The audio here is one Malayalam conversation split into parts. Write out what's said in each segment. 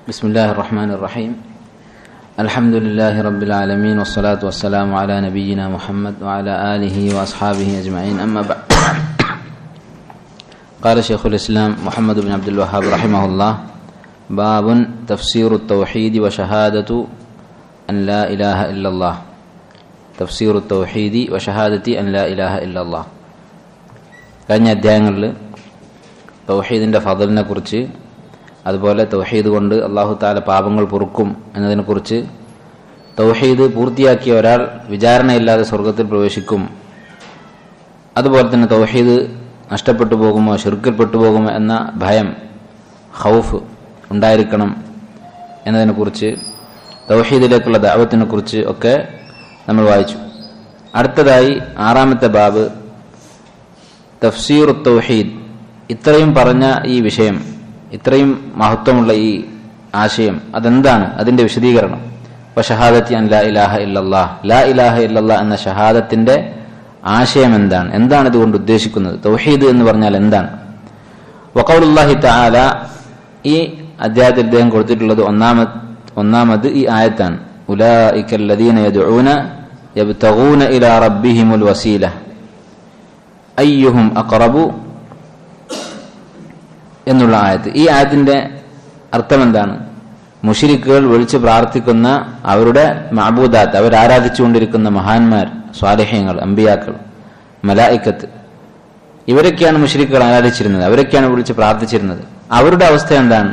بسم الله الرحمن الرحيم الحمد لله رب العالمين والصلاة والسلام على نبينا محمد وعلى آله وأصحابه أجمعين أما بعد قال شيخ الإسلام محمد بن عبد الوهاب رحمه الله باب تفسير التوحيد وشهادة أن لا إله إلا الله تفسير التوحيد وشهادة أن لا إله إلا الله കഴിഞ്ഞ അധ്യായങ്ങളിൽ തൗഹീദിൻ്റെ ഫദലിനെ കുറിച്ച് അതുപോലെ തൗഹീദ് കൊണ്ട് അല്ലാഹു തആല പാപങ്ങൾ പൊറുക്കും എന്നതിനെക്കുറിച്ച് തൗഹീദ് പൂർത്തിയാക്കിയ ഒരാൾ വിചാരണയില്ലാതെ സ്വർഗത്തിൽ പ്രവേശിക്കും, അതുപോലെ തന്നെ തൗഹീദ് നഷ്ടപ്പെട്ടു പോകുമോ ശിർക്കിൽപ്പെട്ടു പോകുമോ എന്ന ഭയം ഖൗഫ് ഉണ്ടായിരിക്കണം എന്നതിനെക്കുറിച്ച് തൗഹീദിലേക്കുള്ള ദഅവത്തിനെക്കുറിച്ച് ഒക്കെ നമ്മൾ വായിച്ചു. അടുത്തതായി ആറാമത്തെ ബാബ് തഫ്സീറു തൗഹീദ്. ഇത്രയും പറഞ്ഞ ഈ വിഷയം, ഇത്രയും മഹത്വമുള്ള ഈ ആശയം അതെന്താണ്, അതിന്റെ വിശദീകരണം. വശഹാദത്തി അൻ ലാ ഇലാഹ ഇല്ലല്ലാഹ്, ലാ ഇലാഹ ഇല്ലല്ലാഹ് എന്ന ഷഹാദത്തിന്റെ ആശയം എന്താണ്, എന്താണ് ഇതുകൊണ്ട് ഉദ്ദേശിക്കുന്നത്, തൗഹീദ് എന്ന് പറഞ്ഞാൽ എന്താണ്. വഖൗലുല്ലാഹി തആല, ഈ അധ്യായത്തിൽ അദ്ദേഹം കൊടുത്തിട്ടുള്ളത് ഒന്നാമത് ഈ ആയത്താണ്. ഉലൈകല്ലദീന യദ്ഊന യബ്തഗൂന ഇലാ റബ്ബിഹിമുൽ വസീല അയ്യുഹും അഖറബു എന്നുള്ള ആയത്ത്. ഈ ആയത്തിന്റെ അർത്ഥം എന്താണ്? മുശ്രിക്കുകൾ വിളിച്ച് പ്രാർത്ഥിക്കുന്ന അവരുടെ മഅബൂദാത്ത്, അവർ ആരാധിച്ചുകൊണ്ടിരിക്കുന്ന മഹാന്മാർ, സ്വാലിഹീങ്ങൾ, അമ്പിയാക്കൾ, മലായിക്കത്ത്, ഇവരൊക്കെയാണ് മുശ്രിക്കുകൾ ആരാധിച്ചിരുന്നത്, അവരൊക്കെയാണ് വിളിച്ച് പ്രാർത്ഥിച്ചിരുന്നത്. അവരുടെ അവസ്ഥ എന്താണ്?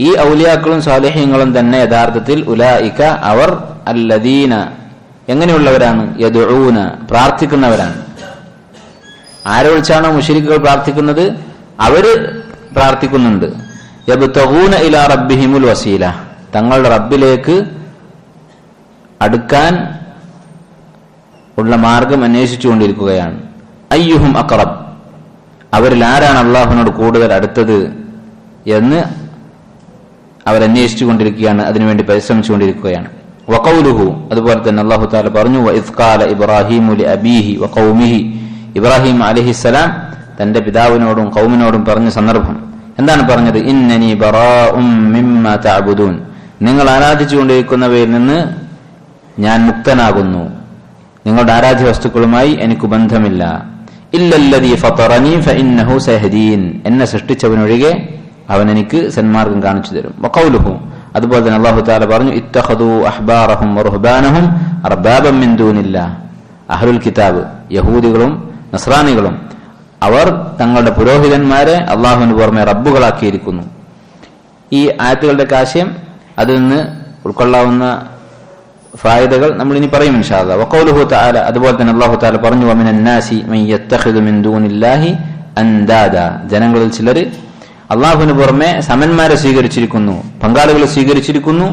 ഈ ഔലിയാക്കളും സ്വാലിഹീങ്ങളും തന്നെ യഥാർത്ഥത്തിൽ ഉലൈക, അവർ അല്ലദീന, എങ്ങനെയുള്ളവരാണ്? യദ്ഊന, പ്രാർത്ഥിക്കുന്നവരാണ്. ആരെ വിളിച്ചാണോ മുശ്രിക്കുകൾ പ്രാർത്ഥിക്കുന്നത് അവര് പ്രാർത്ഥിക്കുന്നുണ്ട്. യബ്തഗൂന ഇലാ റബ്ബിഹിമുൽ വസീല, തങ്ങളുടെ റബ്ബിലേക്ക് അടുക്കാൻ ഉള്ള മാർഗം അന്വേഷിച്ചുകൊണ്ടിരിക്കുകയാണ്. അയ്യുഹും അഖറബ്, അവരിൽ ആരാണ് അള്ളാഹുവിനോട് കൂടുതൽ അടുത്തത് എന്ന് അവരന്വേഷിച്ചു കൊണ്ടിരിക്കുകയാണ്, അതിനുവേണ്ടി പരിശ്രമിച്ചുകൊണ്ടിരിക്കുകയാണ്. വഖൗലുഹു, അതുപോലെ തന്നെ അല്ലാഹു തആല പറഞ്ഞു, വഇദ് ഖാല ഇബ്രാഹീമു ലിഅബീഹി വഖൗമിഹി, ഇബ്രാഹിം അലൈഹിസ്സലാം തന്റെ പിതാവിനോടും ഖൗമിനോടും പറഞ്ഞ സന്ദർഭം എന്താണ് പറഞ്ഞത്? ഇന്നനി ബറാഉം മിമ്മാ തഅബുദൂൻ, നിങ്ങൾ ആരാധിച്ചുകൊണ്ടിരിക്കുന്നവയിൽ നിന്ന് ഞാൻ മുക്തനാകുന്നു, നിങ്ങളുടെ ആരാധ്യ വസ്തുക്കളുമായി എനിക്ക് ബന്ധമില്ല. ഇല്ലല്ലദീ ഫതറനി ഫഇന്നഹു സയഹ്ദീൻ, എന്നെ സൃഷ്ടിച്ചവനൊഴികെ അവൻ എനിക്ക് സന്മാർഗം കാണിച്ചു തരും. വഖൗലുഹു, അതുപോലെ തന്നെ അല്ലാഹു തആല പറഞ്ഞു, ഇത്തഖദൂ അഹ്ബാറഹും വറുഹ്ബാനഹും അർബാബൻ മിൻ ദൂനില്ലാഹ്, അഹ്ലുൽ കിതാബ് യഹൂദികളും നസ്രാനികളും അവർ തങ്ങളുടെ പുരോഹിതന്മാരെ അള്ളാഹുവിന് പുറമെ റബ്ബുകളാക്കിയിരിക്കുന്നു. ഈ ആയത്തുകളുടെ ആശയം, അതിൽ നിന്ന് ഉൾക്കൊള്ളാവുന്ന ഫായിദകൾ നമ്മൾ ഇനി പറയും ഇൻഷാ അല്ലാഹ്. വഖൗലുഹു തആല, അതുപോലെ തന്നെ അല്ലാഹു തആല പറഞ്ഞു, വമിനൻ നാസി മൻ യത്തഖിദു മിൻ ദൂനില്ലാഹി അൻദാദ, ജനങ്ങളിൽ ചിലർ അള്ളാഹുവിന് പുറമെ സമന്മാരെ സ്വീകരിച്ചിരിക്കുന്നു, പങ്കാളികളെ സ്വീകരിച്ചിരിക്കുന്നു.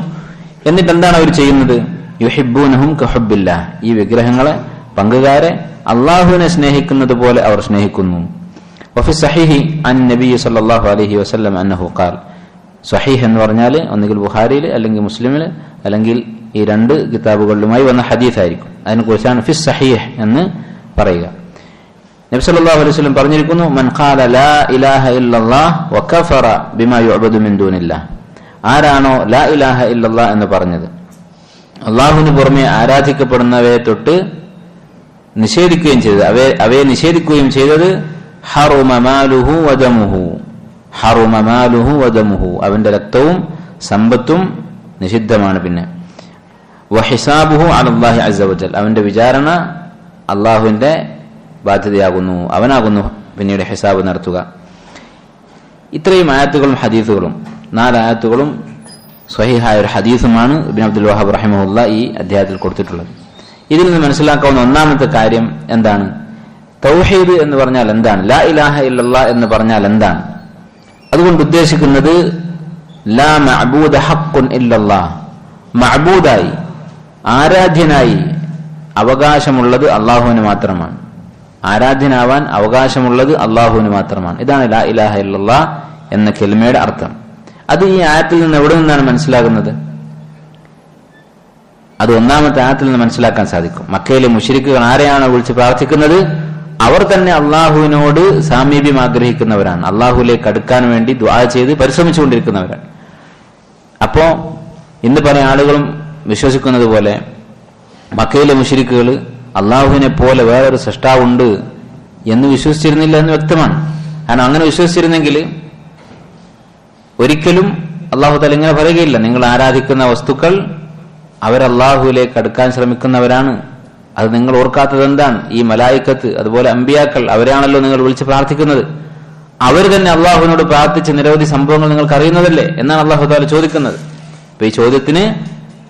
എന്നിട്ട് എന്താണ് അവർ ചെയ്യുന്നത്? യുഹിബ്ബൂനഹും കഹുബ്ബില്ലാഹ്, ഈ വിഗ്രഹങ്ങളെ, പങ്കുകാരെ അള്ളാഹുവിനെ സ്നേഹിക്കുന്നത് പോലെ അവർ സ്നേഹിക്കുന്നു. വഫി സഹീഹി അൻ നബി സല്ലല്ലാഹു അലൈഹി വസല്ലം അന്നഹു ഖാൽ, സഹീഹ് എന്ന് പറഞ്ഞാൽ ഒന്നുകിൽ ബുഖാരിയിൽ അല്ലെങ്കിൽ മുസ്ലിമിൽ അല്ലെങ്കിൽ ഈ രണ്ട് കിതാബുകളിലുമായി വന്ന ഹദീസ് ആയിരിക്കും. അതിനെക്കുറിച്ചാണ് ഫി സഹീഹ് എന്ന് പറയുക. നബി സല്ലല്ലാഹു അലൈഹി വസല്ലം പറഞ്ഞിരിക്കുന്നു, മൻ ഖാല ലാ ഇലാഹ ഇല്ലല്ലാഹ് വകഫറ ബിമാ യുഅബദു മിൻ ദൂനില്ലാഹ്, ആരാണോ ലാ ഇലാഹ ഇല്ലല്ലാഹ് എന്ന് പറഞ്ഞത്, അള്ളാഹുവിന് പുറമെ ആരാധിക്കപ്പെടുന്നവയെ തൊട്ട് നിഷേധിക്കുകയും ചെയ്തത്, അവയെ നിഷേധിക്കുകയും ചെയ്തത്, ഹറുമ മാലുഹു വദമുഹു, ഹറുമ മാലുഹു വദമുഹു, അവന്റെ രക്തവും സമ്പത്തും നിഷിദ്ധമാണ്. പിന്നെ വഹിസാബുഹു അലല്ലാഹി അസ്സ വജൽ, അവന്റെ വിചാരണ അള്ളാഹുവിന്റെ ബാധ്യതയാകുന്നു, അവനാകുന്നു പിന്നീട് ഹിസാബ് നടത്തുക. ഇത്രയും ആയത്തുകളും ഹദീസുകളും, 4 ആയത്തുകളും സ്വഹീഹായ ഒരു ഹദീസുമാണ് ഇബ്നു അബ്ദുൽ വഹാബ് റഹിമഹുല്ലാ ഈ അധ്യായത്തിൽ കൊടുത്തിട്ടുള്ളത്. ഇതിൽ നിന്ന് മനസ്സിലാക്കാവുന്ന ഒന്നാമത്തെ കാര്യം എന്താണ്? തൗഹീദ് എന്ന് പറഞ്ഞാൽ എന്താണ്? ലാ ഇലാഹ ഇല്ലല്ലാഹ് എന്ന് പറഞ്ഞാൽ എന്താണ്? അതുകൊണ്ട് ഉദ്ദേശിക്കുന്നത് ലാ മഅബൂദ ഹഖ്ഖുൻ ഇല്ലല്ലാഹ്, മഅബൂദായി, ആരാധ്യനായി അവകാശമുള്ളത് അള്ളാഹുവിന് മാത്രമാണ്, ആരാധ്യനാവാൻ അവകാശമുള്ളത് അള്ളാഹുവിന് മാത്രമാണ്. ഇതാണ് ലാ ഇലാഹ ഇല്ലല്ലാഹ് എന്ന കലിമയുടെ അർത്ഥം. അത് ഈ ആയത്തിൽ നിന്ന് എവിടെ നിന്നാണ് മനസ്സിലാകുന്നത്? അത് ഒന്നാമത്തെ ആയത്തിൽ നിന്ന് മനസ്സിലാക്കാൻ സാധിക്കും. മക്കയിലെ മുശ്രിക്കുകൾ ആരെയാണോ വിളിച്ച് പ്രാർത്ഥിക്കുന്നത് അവർ തന്നെ അള്ളാഹുവിനോട് സാമീപ്യം ആഗ്രഹിക്കുന്നവരാണ്, അള്ളാഹുവിലേക്ക് അടുക്കാൻ വേണ്ടി ദുആ ചെയ്ത് പരിശ്രമിച്ചുകൊണ്ടിരിക്കുന്നവരാണ്. അപ്പോ ഇന്ന് പല ആളുകളും വിശ്വസിക്കുന്നത് പോലെ മക്കയിലെ മുശ്രിക്കുകൾ അള്ളാഹുവിനെ പോലെ വേറൊരു സൃഷ്ടാവുണ്ട് എന്ന് വിശ്വസിച്ചിരുന്നില്ല എന്ന് വ്യക്തമാണ്. കാരണം അങ്ങനെ വിശ്വസിച്ചിരുന്നെങ്കിൽ ഒരിക്കലും അള്ളാഹു തആല ഇങ്ങനെ പറയുകയില്ല, നിങ്ങൾ ആരാധിക്കുന്ന വസ്തുക്കൾ അവരല്ലാഹുവിലേക്ക് അടുക്കാൻ ശ്രമിക്കുന്നവരാണ്, അത് നിങ്ങൾ ഓർക്കാത്തത് എന്താണ്? ഈ മലായിക്കത്ത് അതുപോലെ അമ്പിയാക്കൾ അവരെയാണല്ലോ നിങ്ങൾ വിളിച്ച് പ്രാർത്ഥിക്കുന്നത്, അവർ തന്നെ അള്ളാഹുവിനോട് പ്രാർത്ഥിച്ച നിരവധി സംഭവങ്ങൾ നിങ്ങൾക്ക് അറിയുന്നതല്ലേ എന്നാണ് അള്ളാഹു തആല ചോദിക്കുന്നത്. അപ്പൊ ഈ ചോദ്യത്തിന്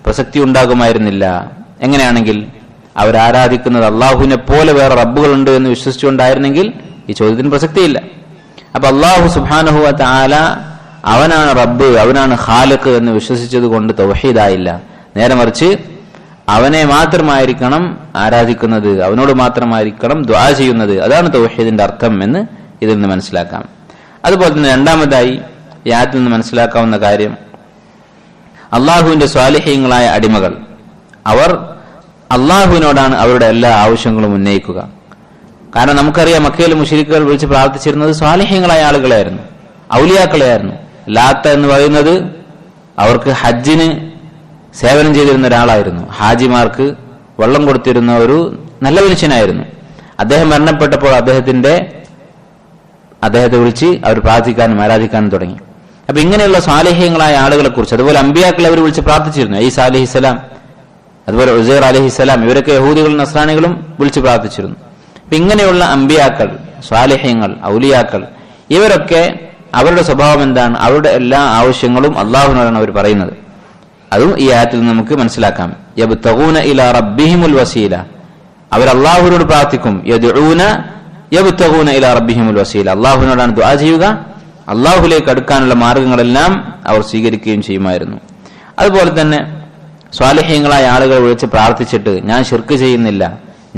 പ്രസക്തി ഉണ്ടാകുമായിരുന്നില്ല. എങ്ങനെയാണെങ്കിൽ അവരാരാധിക്കുന്നത് അള്ളാഹുവിനെ പോലെ വേറെ റബ്ബുകളുണ്ട് എന്ന് വിശ്വസിച്ചുകൊണ്ടായിരുന്നെങ്കിൽ ഈ ചോദ്യത്തിന് പ്രസക്തിയില്ല. അപ്പൊ അള്ളാഹു സുബ്ഹാനഹു വ തആല അവനാണ് റബ്ബ്, അവനാണ് ഖാലിഖ് എന്ന് വിശ്വസിച്ചത് കൊണ്ട് തൗഹീദായില്ല. നേരെ മറിച്ച് അവനെ മാത്രമായിരിക്കണം ആരാധിക്കുന്നത്, അവനോട് മാത്രമായിരിക്കണം ദുആ ചെയ്യുന്നത്. അതാണ് തൗഹീദിന്റെ അർത്ഥം എന്ന് ഇതിൽ നിന്ന് മനസ്സിലാക്കാം. അതുപോലെ തന്നെ രണ്ടാമതായി ഈ ആയത്തിൽ നിന്ന് മനസ്സിലാക്കാവുന്ന കാര്യം, അള്ളാഹുവിന്റെ സ്വാലിഹീങ്ങളായ അടിമകൾ അവർ അള്ളാഹുവിനോടാണ് അവരുടെ എല്ലാ ആവശ്യങ്ങളും ഉന്നയിക്കുക. കാരണം നമുക്കറിയാം മക്കയിലെ മുശ്രിക്കുകൾ വിളിച്ച് പ്രാർത്ഥിച്ചിരുന്നത് സ്വാലിഹീങ്ങളായ ആളുകളായിരുന്നു, ഔലിയാക്കളെയായിരുന്നു. ലാത്ത എന്ന് പറയുന്നത് അവർക്ക് ഹജ്ജിന് സേവനം ചെയ്തിരുന്ന ഒരാളായിരുന്നു, ഹാജിമാർക്ക് വെള്ളം കൊടുത്തിരുന്ന ഒരു നല്ല മനുഷ്യനായിരുന്നു. അദ്ദേഹം മരണപ്പെട്ടപ്പോൾ അദ്ദേഹത്തെ വിളിച്ച് അവർ പ്രാർത്ഥിക്കാനും ആരാധിക്കാനും തുടങ്ങി. അപ്പൊ ഇങ്ങനെയുള്ള സ്വാലിഹീങ്ങളായ ആളുകളെ കുറിച്ച്, അതുപോലെ അമ്പിയാക്കളെ അവർ വിളിച്ച് പ്രാർത്ഥിച്ചിരുന്നു. ഈസാ അലൈഹിസ്സലാം, അതുപോലെ ഉസൈർ അലൈഹിസ്സലാം, ഇവരൊക്കെ യഹൂദികളും നസ്രാനികളും വിളിച്ച് പ്രാർത്ഥിച്ചിരുന്നു. അപ്പൊ ഇങ്ങനെയുള്ള അമ്പിയാക്കൾ, സ്വാലിഹീങ്ങൾ, ഔലിയാക്കൾ, ഇവരൊക്കെ അവരുടെ സ്വഭാവം എന്താണ്? അവരുടെ എല്ലാ ആവശ്യങ്ങളും അള്ളാഹുവിനോടാണ് അവർ പറയുന്നത്. അതും ഈ ആയത്തിൽ നമുക്ക് മനസ്സിലാക്കാം. യബ്തഗൂന ഇലാ റബ്ബിഹിമുൽ വസീല, അവർ അള്ളാഹുവിനോട് പ്രാർത്ഥിക്കും. യദ്ഊന യബ്തഗൂന ഇലാ റബ്ബിഹിമുൽ വസീല, അള്ളാഹുവിനോടാണ് ദുആ ചെയ്യുക, അള്ളാഹുലേക്ക് അടുക്കാനുള്ള മാർഗങ്ങളെല്ലാം അവർ സ്വീകരിക്കുകയും ചെയ്യുമായിരുന്നു. അതുപോലെ തന്നെ സ്വാലിഹീങ്ങളായ ആളുകളെ വിളിച്ച് പ്രാർത്ഥിച്ചിട്ട് ഞാൻ ശിർക്ക് ചെയ്യുന്നില്ല,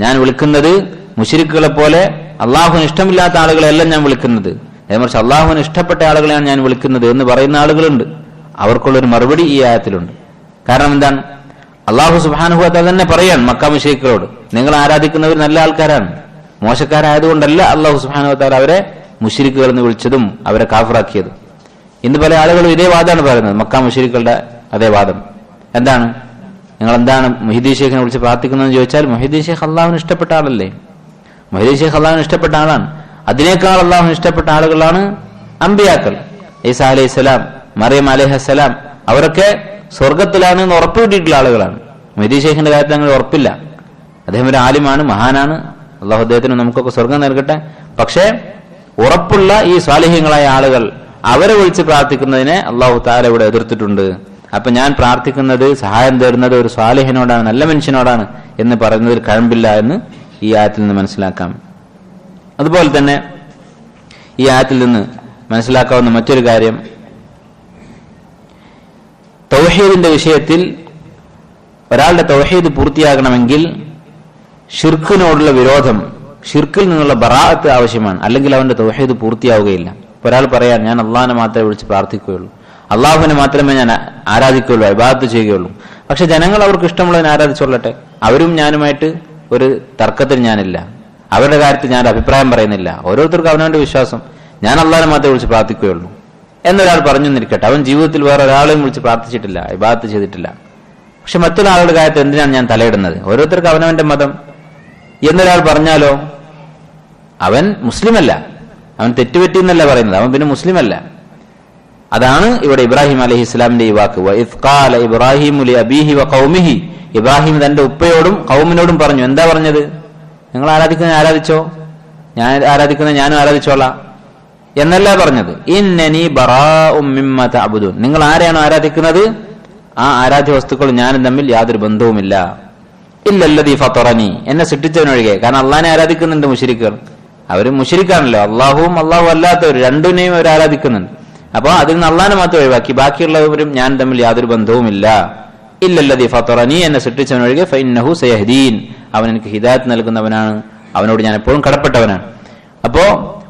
ഞാൻ വിളിക്കുന്നത് മുശ്രിക്കുകളെ പോലെ അള്ളാഹുവിന് ഇഷ്ടമില്ലാത്ത ആളുകളെല്ലാം ഞാൻ വിളിക്കുന്നത്, അതേമറിച്ച് അള്ളാഹുവിന് ഇഷ്ടപ്പെട്ട ആളുകളെയാണ് ഞാൻ വിളിക്കുന്നത് എന്ന് പറയുന്ന ആളുകളുണ്ട്. അവർക്കുള്ളൊരു മറുപടി ഈ ആയത്തിലുണ്ട്. കാരണം എന്താണ്? അള്ളാഹു സുബ്ഹാനഹു വ തആല തന്നെ പറയാൻ മക്ക മുശ്രിക്കുകളോട്, നിങ്ങൾ ആരാധിക്കുന്നവർ നല്ല ആൾക്കാരാണ്, മോശക്കാരായതുകൊണ്ടല്ല അള്ളാഹു സുബ്ഹാനഹു വ തആല അവരെ മുശ്രിക്കുകൾ എന്ന് വിളിച്ചതും അവരെ കാഫിറാക്കിയതും. ഇന്ന് പല ആളുകളും ഇതേ വാദമാണ് പറയുന്നത്, മക്ക മുശ്രിക്കുകളുടെ അതേ വാദം. എന്താണ്? നിങ്ങൾ എന്താണ് മുഹീദ്ദീൻ ഷെയ്ഖിനെ വിളിച്ച് പ്രാർത്ഥിക്കുന്നതെന്ന് ചോദിച്ചാൽ, മുഹീദ്ദീൻ ഷെയ്ഖ് അള്ളാഹുവിന് ഇഷ്ടപ്പെട്ട ആളല്ലേ? മുഹീദ്ദീൻ ഷെയ്ഖ് അള്ളാഹുവിന് ഇഷ്ടപ്പെട്ട ആളാണ്. അതിനേക്കാൾ അള്ളാഹുവിന് ഇഷ്ടപ്പെട്ട ആളുകളാണ് അമ്പിയാക്കൾ. ഈസാ അലൈഹിസ്സലാം, മറിയം അലൈഹിസ്സലാം, അവരൊക്കെ സ്വർഗത്തിലാണ് എന്ന് ഉറപ്പ് കിട്ടിയിട്ടുള്ള ആളുകളാണ്. മുഹീദ്ദീൻ ഷെയ്ഖിന്റെ കാര്യത്തിൽ അങ്ങനെ ഉറപ്പില്ല. അദ്ദേഹം ഒരു ആലിമാണ്, മഹാനാണ്, അള്ളാഹു അദ്ദേഹത്തിന് നമുക്കൊക്കെ സ്വർഗം നൽകട്ടെ. പക്ഷേ ഉറപ്പുള്ള ഈ സ്വാലിഹീങ്ങളായ ആളുകൾ, അവരെ വിളിച്ച് പ്രാർത്ഥിക്കുന്നതിനെ അള്ളാഹു തആല ഇവിടെ എതിർത്തിട്ടുണ്ട്. അപ്പൊ ഞാൻ പ്രാർത്ഥിക്കുന്നത്, സഹായം തേടുന്നത് ഒരു സ്വാലിഹിനോടാണ്, നല്ല മനുഷ്യനോടാണ് എന്ന് പറയുന്നതിൽ കഴമ്പില്ല എന്ന് ഈ ആയത്തിൽ നിന്ന് മനസ്സിലാക്കാം. അതുപോലെ തന്നെ ഈ ആയത്തിൽ നിന്ന് മനസ്സിലാക്കാവുന്ന മറ്റൊരു കാര്യം, തൗഹീദിന്റെ വിഷയത്തിൽ ഒരാളുടെ തൗഹീദ് പൂർത്തിയാകണമെങ്കിൽ ഷിർക്കിനോടുള്ള വിരോധം, ഷിർക്കിൽ നിന്നുള്ള ബറാഅത്ത് ആവശ്യമാണ്, അല്ലെങ്കിൽ അവന്റെ തൗഹീദ് പൂർത്തിയാവുകയില്ല. ഒരാൾ പറയാൻ, ഞാൻ അള്ളാഹിനെ മാത്രമേ വിളിച്ച് പ്രാർത്ഥിക്കുകയുള്ളൂ, അള്ളാഹുവിനെ മാത്രമേ ഞാൻ ആരാധിക്കുകയുള്ളൂ, ഇബാദത്ത് ചെയ്യുകയുള്ളൂ. പക്ഷെ ജനങ്ങൾ അവർക്ക് ഇഷ്ടമുള്ളതിനെ ആരാധിച്ചോളട്ടെ, അവരും ഞാനുമായിട്ട് ഒരു തർക്കത്തിന് ഞാനില്ല, അവരുടെ കാര്യത്തിൽ ഞാൻ അഭിപ്രായം പറയുന്നില്ല, ഓരോരുത്തർക്കും അവനവന്റെ വിശ്വാസം, ഞാൻ അള്ളാഹിനെ മാത്രമേ വിളിച്ച് പ്രാർത്ഥിക്കുകയുള്ളൂ എന്നൊരാൾ പറഞ്ഞു എന്നിരിക്കട്ടെ. അവൻ ജീവിതത്തിൽ വേറെ ഒരാളെയും വിളിച്ച് പ്രാർത്ഥിച്ചിട്ടില്ല, ഇബാദത്ത് ചെയ്തിട്ടില്ല. പക്ഷെ മറ്റൊരാളുടെ കാര്യത്തിൽ എന്തിനാണ് ഞാൻ തലയിടുന്നത്? ഓരോരുത്തർക്കും അവനവന്റെ മതം എന്നൊരാൾ പറഞ്ഞാലോ, അവൻ മുസ്ലിമല്ല, അവൻ തെറ്റുപറ്റി എന്നല്ല പറയുന്നത്, അവൻ പിന്നെ മുസ്ലിമല്ല. അതാണ് ഇവിടെ ഇബ്രാഹിം അലൈഹിസ്സലാമിന്റെ ഈ വാക്ക്, വഇദ് ഖാല ഇബ്രാഹിമു ലിഅബീഹി വഖൗമിഹി, ഇബ്രാഹിം തന്റെ ഉപ്പയോടും കൗമിനോടും പറഞ്ഞു. എന്താ പറഞ്ഞത്? നിങ്ങൾ ആരാധിക്കുന്നത് ആരാധിച്ചോ, ഞാൻ ആരാധിക്കുന്നത് ഞാനും ആരാധിച്ചോളാം എന്നല്ല പറഞ്ഞത്. ഇന്നനി ബറാഉം മിമ്മ തഅബുദൂൻ, നിങ്ങൾ ആരെയാണോ ആരാധിക്കുന്നത് ആ ആരാധ്യ വസ്തുക്കൾ ഞാനും തമ്മിൽ യാതൊരു ബന്ധവുമില്ല. ഇല്ലല്ലദീ ഫതറനി, എന്നെ സൃഷ്ടിച്ചവനൊഴികെ. കാരണം അള്ളാഹിനെ ആരാധിക്കുന്നുണ്ട് മുശ്രിക്കുകൾ, അവർ മുശ്രിക്കാണല്ലോ, അള്ളാഹുവും അള്ളാഹു അല്ലാത്തവർ രണ്ടിനെയും അവർ ആരാധിക്കുന്നുണ്ട്. അപ്പൊ അതിൽ നിന്ന് അള്ളാഹിനെ മാത്രം ഒഴിവാക്കി ബാക്കിയുള്ളവരും ഞാൻ തമ്മിൽ യാതൊരു ബന്ധവുമില്ല. ഇല്ലല്ലദീ ഫതറനി, എന്നെ സൃഷ്ടിച്ചവനൊഴികെ ഫഇന്നഹു സയഹ്ദീൻ, അവൻ എനിക്ക് ഹിദായത്ത് നൽകുന്നവനാണ്, അവനോട് ഞാൻ എപ്പോഴും കടപ്പെട്ടവനാണ്. അപ്പോ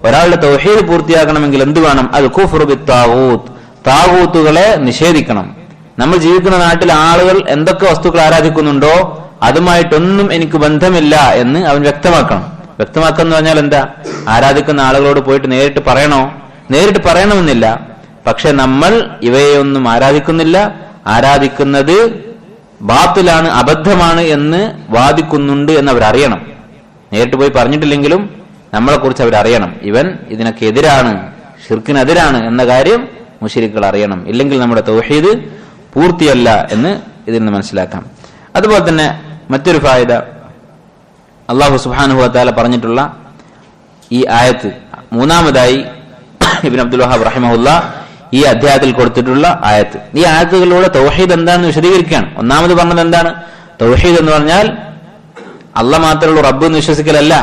ഒരാളുടെ തൗഹീദ് പൂർത്തിയാക്കണമെങ്കിൽ എന്ത് വേണം? അൽ കുഫ്റു ബിത്താഗൂത്ത്, താഗൂത്തുകളെ നിഷേധിക്കണം. നമ്മൾ ജീവിക്കുന്ന നാട്ടിൽ ആളുകൾ എന്തൊക്കെ വസ്തുക്കൾ ആരാധിക്കുന്നുണ്ടോ അതുമായിട്ടൊന്നും എനിക്ക് ബന്ധമില്ല എന്ന് അവൻ വ്യക്തമാക്കണം. വ്യക്തമാക്കുക എന്ന് പറഞ്ഞാൽ എന്താ? ആരാധിക്കുന്ന ആളുകളോട് പോയിട്ട് നേരിട്ട് പറയണോ? നേരിട്ട് പറയണമെന്നില്ല. പക്ഷെ നമ്മൾ ഇവയൊന്നും ആരാധിക്കുന്നില്ല, ആരാധിക്കുന്നത് ബാത്തിലാണ്, അബദ്ധമാണ് എന്ന് വാദിക്കുന്നുണ്ട് എന്ന് അവരറിയണം. നേരിട്ട് പോയി പറഞ്ഞിട്ടില്ലെങ്കിലും നമ്മളെ കുറിച്ച് അവരറിയണം. ഇവൻ ഇതിനൊക്കെ എതിരാണ്, ഷിർക്കിനെതിരാണ് എന്ന കാര്യം മുശ്രിക്കുകൾ അറിയണം. ഇല്ലെങ്കിൽ നമ്മുടെ തൗഹീദ് പൂർത്തിയല്ല എന്ന് ഇതിൽ നിന്ന് മനസ്സിലാക്കാം. അതുപോലെ തന്നെ മറ്റൊരു ഫായിദ, അല്ലാഹു സുബ്ഹാനഹു വ തആല പറഞ്ഞിട്ടുള്ള ഈ ആയത്ത്, മൂന്നാമതായി ഇബ്നു അബ്ദുൽ വഹാബ് റഹിമഹുല്ലാ ഈ അധ്യായത്തിൽ കൊടുത്തിട്ടുള്ള ആയത്ത്, ഈ ആയത്തുകളിലൂടെ തൗഹീദ് എന്താണെന്ന് വിശദീകരിക്കുകയാണ്. ഒന്നാമത് പറഞ്ഞത് എന്താണ്? തൗഹീദ് എന്ന് പറഞ്ഞാൽ അള്ളാഹ് മാത്രമുള്ള റബ്ബ് എന്ന് വിശ്വസിക്കലല്ല.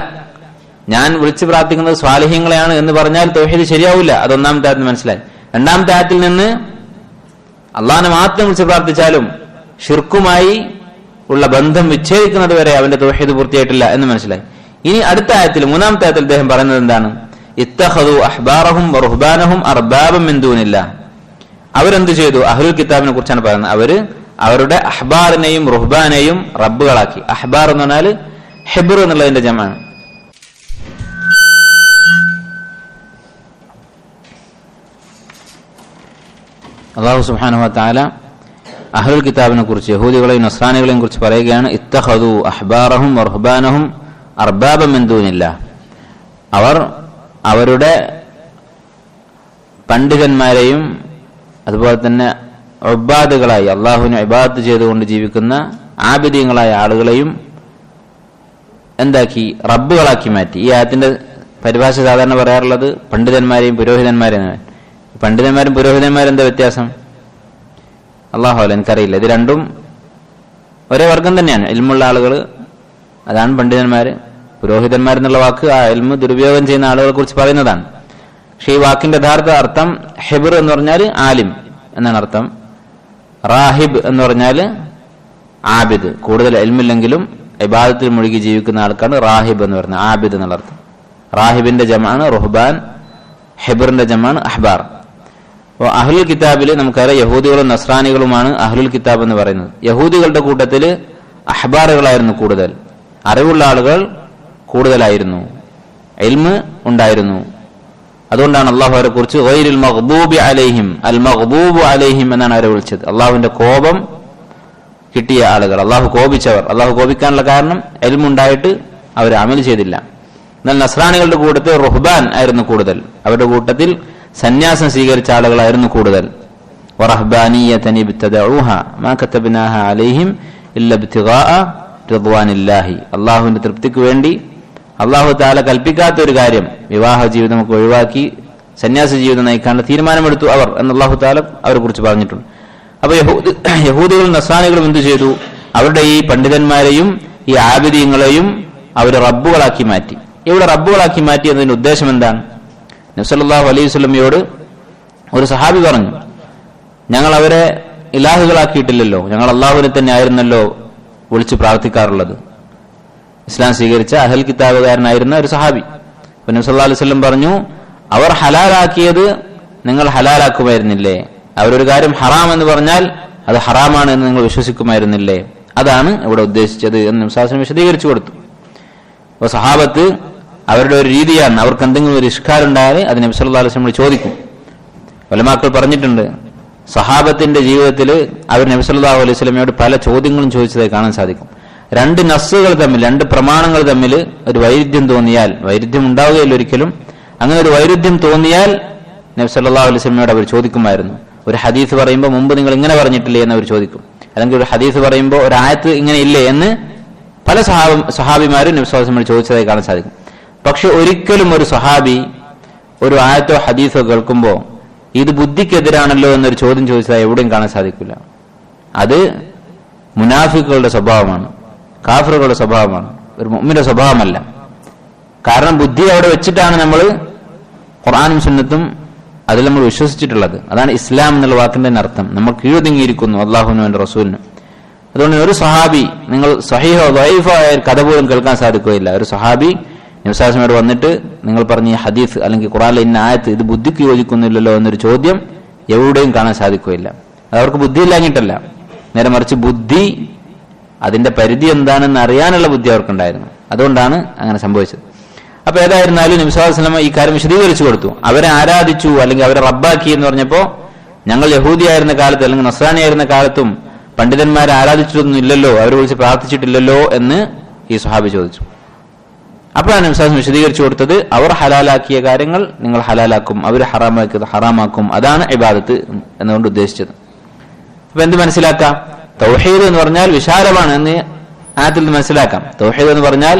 ഞാൻ വിളിച്ചു പ്രാർത്ഥിക്കുന്നത് സ്വാലിഹ്യങ്ങളെയാണ് എന്ന് പറഞ്ഞാൽ തൗഹീദ് ശരിയാവില്ല. അത് ഒന്നാമത്തെ ആയത്തിൽ മനസ്സിലായി. രണ്ടാമത്തെ ആയത്തിൽ നിന്ന് അള്ളാഹിനെ മാത്രം വിളിച്ചു പ്രാർത്ഥിച്ചാലും ഷിർക്കുമായി ഉള്ള ബന്ധം വിച്ഛേദിക്കുന്നത് വരെ അവന്റെ തൗഹീദ് പൂർത്തിയായിട്ടില്ല എന്ന് മനസ്സിലായി. ഇനി അടുത്ത ആയത്തിൽ, മൂന്നാമത്തെ ആയത്തിൽ അദ്ദേഹം പറയുന്നത് എന്താണ്? ഇത്തഖദു അഹ്ബാറഹും വറുഹ്ബാനഹും അർബാബൻ മിൻ ദൂനില്ലാഹ്. അവരെന്ത് ചെയ്തു? അഹ്ലുൽ കിതാബിനെ കുറിച്ചാണ് പറയുന്നത്. അവര് അവരുടെ അഹ്ബാറിനെയും റുഹ്ബാനെയും റബ്ബുകളാക്കി. അഹ്ബാർ എന്ന് പറഞ്ഞാൽ ഹിബ്ർ എന്നുള്ളതിന്റെ ജമാണ്. അല്ലാഹു സുബ്ഹാനഹു വ തആല അഹ്ലുൽ കിതാബിനെ കുറിച്ച്, യഹൂദികളെയും നസ്രാനികളെയും കുറിച്ച് പറയുകയാണ്, ഇത്തഖദു അഹ്ബാറഹും വറുഹ്ബാനഹും അർബാബൻ മിൻ ദൂനില്ലാഹ്. അവർ അവരുടെ പണ്ഡിതന്മാരെയും അതുപോലെ തന്നെ ഉബാദുകളായി, അള്ളാഹുവിനെ ഇബാദത്ത് ചെയ്തുകൊണ്ട് ജീവിക്കുന്ന ആബിദീങ്ങളായ ആളുകളെയും എന്താക്കി? റബ്ബുകളാക്കി മാറ്റി. ഈ ആയത്തിന്റെ പരിഭാഷ സാധാരണ പറയാറുള്ളത് പണ്ഡിതന്മാരെയും പുരോഹിതന്മാരെയും. പണ്ഡിതന്മാരും പുരോഹിതന്മാരും എന്താ വ്യത്യാസം? അള്ളാഹു അല്ല, എനിക്കറിയില്ല. ഇത് രണ്ടും ഒരേ വർഗം തന്നെയാണ്. ഇൽമുള്ള ആളുകൾ, അതാണ് പണ്ഡിതന്മാര്. പുരോഹിതന്മാരെന്നുള്ള വാക്ക് ആ ഇൽമ് ദുരുപയോഗം ചെയ്യുന്ന ആളുകളെ കുറിച്ച് പറയുന്നതാണ്. പക്ഷെ ഈ വാക്കിന്റെ യഥാർത്ഥ അർത്ഥം ഹിബ്ർ എന്ന് പറഞ്ഞാൽ ആലിം എന്നാണ് അർത്ഥം. റാഹിബ് എന്ന് പറഞ്ഞാൽ ആബിദ്, കൂടുതൽ ഇൽമില്ലെങ്കിലും ഇബാദത്തിൽ മുഴുകി ജീവിക്കുന്ന ആൾക്കാണ് റാഹിബ് എന്ന് പറയുന്നത്. ആബിദ് എന്നുള്ള അർത്ഥം. റാഹിബിന്റെ ജമാണ് റുഹ്ബാൻ, ഹിബ്റിന്റെ ജമാണ് അഹ്ബാർ. അപ്പോൾ അഹ്ലുൽ കിതാബിൽ നമുക്കറിയാം യഹൂദികളും നസ്രാനികളുമാണ് അഹ്ലുൽ കിതാബ് എന്ന് പറയുന്നത്. യഹൂദികളുടെ കൂട്ടത്തിൽ അഹ്ബാറുകളായിരുന്നു കൂടുതൽ, അറിവുള്ള ആളുകൾ കൂടുതലായിരുന്നു, ഇൽമ് ഉണ്ടായിരുന്നു. അതുകൊണ്ടാണ് അള്ളാഹു അവരെ കുറിച്ച് ഗൈറുൽ മഗ്ദൂബി അലൈഹിം, അൽ മഗ്ദൂബു അലൈഹിം എന്നാണ് അവരെ വിളിച്ചത്. അള്ളാഹുവിന്റെ കോപം കിട്ടിയ ആളുകൾ, അള്ളാഹു കോപിച്ചവർ. അള്ളാഹു കോപിക്കാനുള്ള കാരണം ഇൽമുണ്ടായിട്ട് അവർ അമൽ ചെയ്തില്ല. എന്നാൽ നസ്രാനികളുടെ കൂട്ടത്തിൽ റുഹ്ബാൻ ആയിരുന്നു കൂടുതൽ, അവരുടെ കൂട്ടത്തിൽ സന്യാസം സ്വീകരിച്ച ആളുകളായിരുന്നു കൂടുതൽ. വറഹ്ബാനിയ്യതൻ ഇബ്തദഊഹാ മാ കതബ്നാഹാ അലൈഹിം ഇല്ലാ ഇബ്തിഗാഅ റിദ്വാനില്ലാഹി. അള്ളാഹുവിന്റെ തൃപ്തിക്ക് വേണ്ടി അള്ളാഹു തആല കൽപ്പിക്കാത്ത ഒരു കാര്യം, വിവാഹ ജീവിതം നമുക്ക് ഒഴിവാക്കി സന്യാസ ജീവിതം നയിക്കാനുള്ള തീരുമാനമെടുത്തു അവർ എന്ന് അള്ളാഹു തആല അവരെ കുറിച്ച് പറഞ്ഞിട്ടുണ്ട്. അപ്പൊ യഹൂദികളും നസ്രാനികളും എന്തു ചെയ്തു? അവരുടെ ഈ പണ്ഡിതന്മാരെയും ഈ ആബിദീങ്ങളെയും അവർ റബ്ബുകളാക്കി മാറ്റി. ഇവിടെ റബ്ബുകളാക്കി മാറ്റി എന്നതിന്റെ ഉദ്ദേശം എന്താണ്? നബി സല്ലല്ലാഹു അലൈഹി വസല്ലമയോട് ഒരു സഹാബി പറഞ്ഞു, ഞങ്ങൾ അവരെ ഇലാഹുകളാക്കിയിട്ടില്ലല്ലോ, ഞങ്ങൾ അള്ളാഹുവിനെ തന്നെ ആയിരുന്നല്ലോ വിളിച്ച് പ്രാർത്ഥിക്കാറുള്ളത്. ഇസ്ലാം സ്വീകരിച്ച അഹൽ കിതാബുകാരനായിരുന്ന ഒരു സഹാബി. നബി സല്ലല്ലാഹു അലൈഹി വസല്ലം പറഞ്ഞു, അവർ ഹലാലാക്കിയത് നിങ്ങൾ ഹലാലാക്കുമായിരുന്നില്ലേ? അവരൊരു കാര്യം ഹറാം എന്ന് പറഞ്ഞാൽ അത് ഹറാമാണ് എന്ന് നിങ്ങൾ വിശ്വസിക്കുമായിരുന്നില്ലേ? അതാണ് ഇവിടെ ഉദ്ദേശിച്ചത് എന്ന് നബി സല്ലല്ലാഹു അലൈഹി വസല്ലം വിശദീകരിച്ചു കൊടുത്തു. അപ്പോൾ സഹാബത്ത് അവരുടെ ഒരു രീതിയാണ്, അവർക്ക് എന്തെങ്കിലും ഒരു ഇഷ്കാലുണ്ടായാൽ അത് നബി സല്ലല്ലാഹു അലൈഹി വസല്ലം ചോദിക്കും. ഉലമാക്കൾ പറഞ്ഞിട്ടുണ്ട്, സഹാബത്തിന്റെ ജീവിതത്തിൽ അവർ നബി സല്ലല്ലാഹു അലൈഹി വസല്ലമയോട് പല ചോദ്യങ്ങളും ചോദിച്ചതായി കാണാൻ സാധിക്കും. രണ്ട് നസ്സുകൾ തമ്മിൽ, രണ്ട് പ്രമാണങ്ങൾ തമ്മിൽ ഒരു വൈരുദ്ധ്യം തോന്നിയാൽ, വൈരുദ്ധ്യം ഉണ്ടാവുകയില്ല ഒരിക്കലും, അങ്ങനെ ഒരു വൈരുദ്ധ്യം തോന്നിയാൽ നബി സല്ലല്ലാഹു അലൈഹി വസല്ലമയോട് അവർ ചോദിക്കുമായിരുന്നു. ഒരു ഹദീസ് പറയുമ്പോൾ മുമ്പ് നിങ്ങൾ ഇങ്ങനെ പറഞ്ഞിട്ടില്ലേ എന്ന് അവർ ചോദിക്കും. അല്ലെങ്കിൽ ഒരു ഹദീസ് പറയുമ്പോൾ ഒരു ആയത്ത് ഇങ്ങനെ ഇല്ലേ എന്ന് പല സഹാബിമാരും നബി സല്ലല്ലാഹു അലൈഹി വസല്ലം ചോദിച്ചതായി കാണാൻ സാധിക്കും. പക്ഷെ ഒരിക്കലും ഒരു സഹാബി ഒരു ആയത്തോ ഹദീസോ കേൾക്കുമ്പോൾ ഇത് ബുദ്ധിക്കെതിരാണല്ലോ എന്നൊരു ചോദ്യം ചോദിച്ചതായി എവിടെയും കാണാൻ സാധിക്കില്ല. അത് മുനാഫിക്കുകളുടെ സ്വഭാവമാണ്, കാഫിറുകളുടെ സ്വഭാവമാണ്, ഒരു മുഅ്മിന്റെ സ്വഭാവമല്ല. കാരണം ബുദ്ധി അവിടെ വെച്ചിട്ടാണ് നമ്മൾ ഖുർആനും സുന്നത്തും അതിൽ നമ്മൾ വിശ്വസിച്ചിട്ടുള്ളത്. അതാണ് ഇസ്ലാം എന്നുള്ള വാക്കിന്റെ അർത്ഥം. നമ്മൾ കീഴൊതുങ്ങിയിരിക്കുന്നു അള്ളാഹുവിനും അവന്റെ റസൂലിനും. അതുകൊണ്ട് ഒരു സഹാബി, നിങ്ങൾ സഹീഹോ ദഈഫോ ആയ കഥ പോലും കേൾക്കാൻ സാധിക്കുകയില്ല. ഒരു സഹാബി നബി സല്ലല്ലാഹു അലൈഹി വസല്ലമയോട് വന്നിട്ട് നിങ്ങൾ പറഞ്ഞ ഈ ഹദീസ് അല്ലെങ്കിൽ ഖുർആനിലെ ഇന്ന ആയത്ത് ഇത് ബുദ്ധിക്ക് യോജിക്കുന്നില്ലല്ലോ എന്നൊരു ചോദ്യം എവിടെയും കാണാൻ സാധിക്കുകയില്ല. അത് അവർക്ക് ബുദ്ധിയില്ലാഞ്ഞിട്ടല്ല, നേരെ മറിച്ച് ബുദ്ധി അതിന്റെ പരിധി എന്താണെന്ന് അറിയാനുള്ള ബുദ്ധി അവർക്കുണ്ടായിരുന്നു. അതുകൊണ്ടാണ് അങ്ങനെ സംഭവിച്ചത്. അപ്പൊ ഏതായിരുന്നാലും നബി സല്ലല്ലാഹു അലൈഹി വസല്ലം ഈ കാര്യം വിശദീകരിച്ചു കൊടുത്തു. അവരെ ആരാധിച്ചു അല്ലെങ്കിൽ അവരെ റബ്ബാക്കി എന്ന് പറഞ്ഞപ്പോ ഞങ്ങൾ യഹൂദിയായിരുന്ന കാലത്ത് അല്ലെങ്കിൽ നസ്രാനിയായിരുന്ന കാലത്തും പണ്ഡിതന്മാരെ ആരാധിച്ചിട്ടൊന്നും ഇല്ലല്ലോ, അവരെ വിളിച്ച് പ്രാർത്ഥിച്ചിട്ടില്ലല്ലോ എന്ന് ഈ സ്വഹാബി ചോദിച്ചു. അപ്പോഴാണ് നബി സല്ലല്ലാഹു അലൈഹി വസല്ലം വിശദീകരിച്ചു കൊടുത്തത്, അവർ ഹലാലാക്കിയ കാര്യങ്ങൾ നിങ്ങൾ ഹലാലാക്കും, അവർ ഹറാമാക്കിയത് ഹറാമാക്കും, അതാണ് ഇബാദത്ത് എന്നുകൊണ്ട് ഉദ്ദേശിച്ചത്. അപ്പൊ എന്ത് മനസ്സിലാക്കാം? തൗഹീദ് എന്ന് പറഞ്ഞാൽ വിശാലമാണ് എന്ന് ആയത്തിൽ നിന്ന് മനസ്സിലാക്കാം. തൗഹീദ് എന്ന് പറഞ്ഞാൽ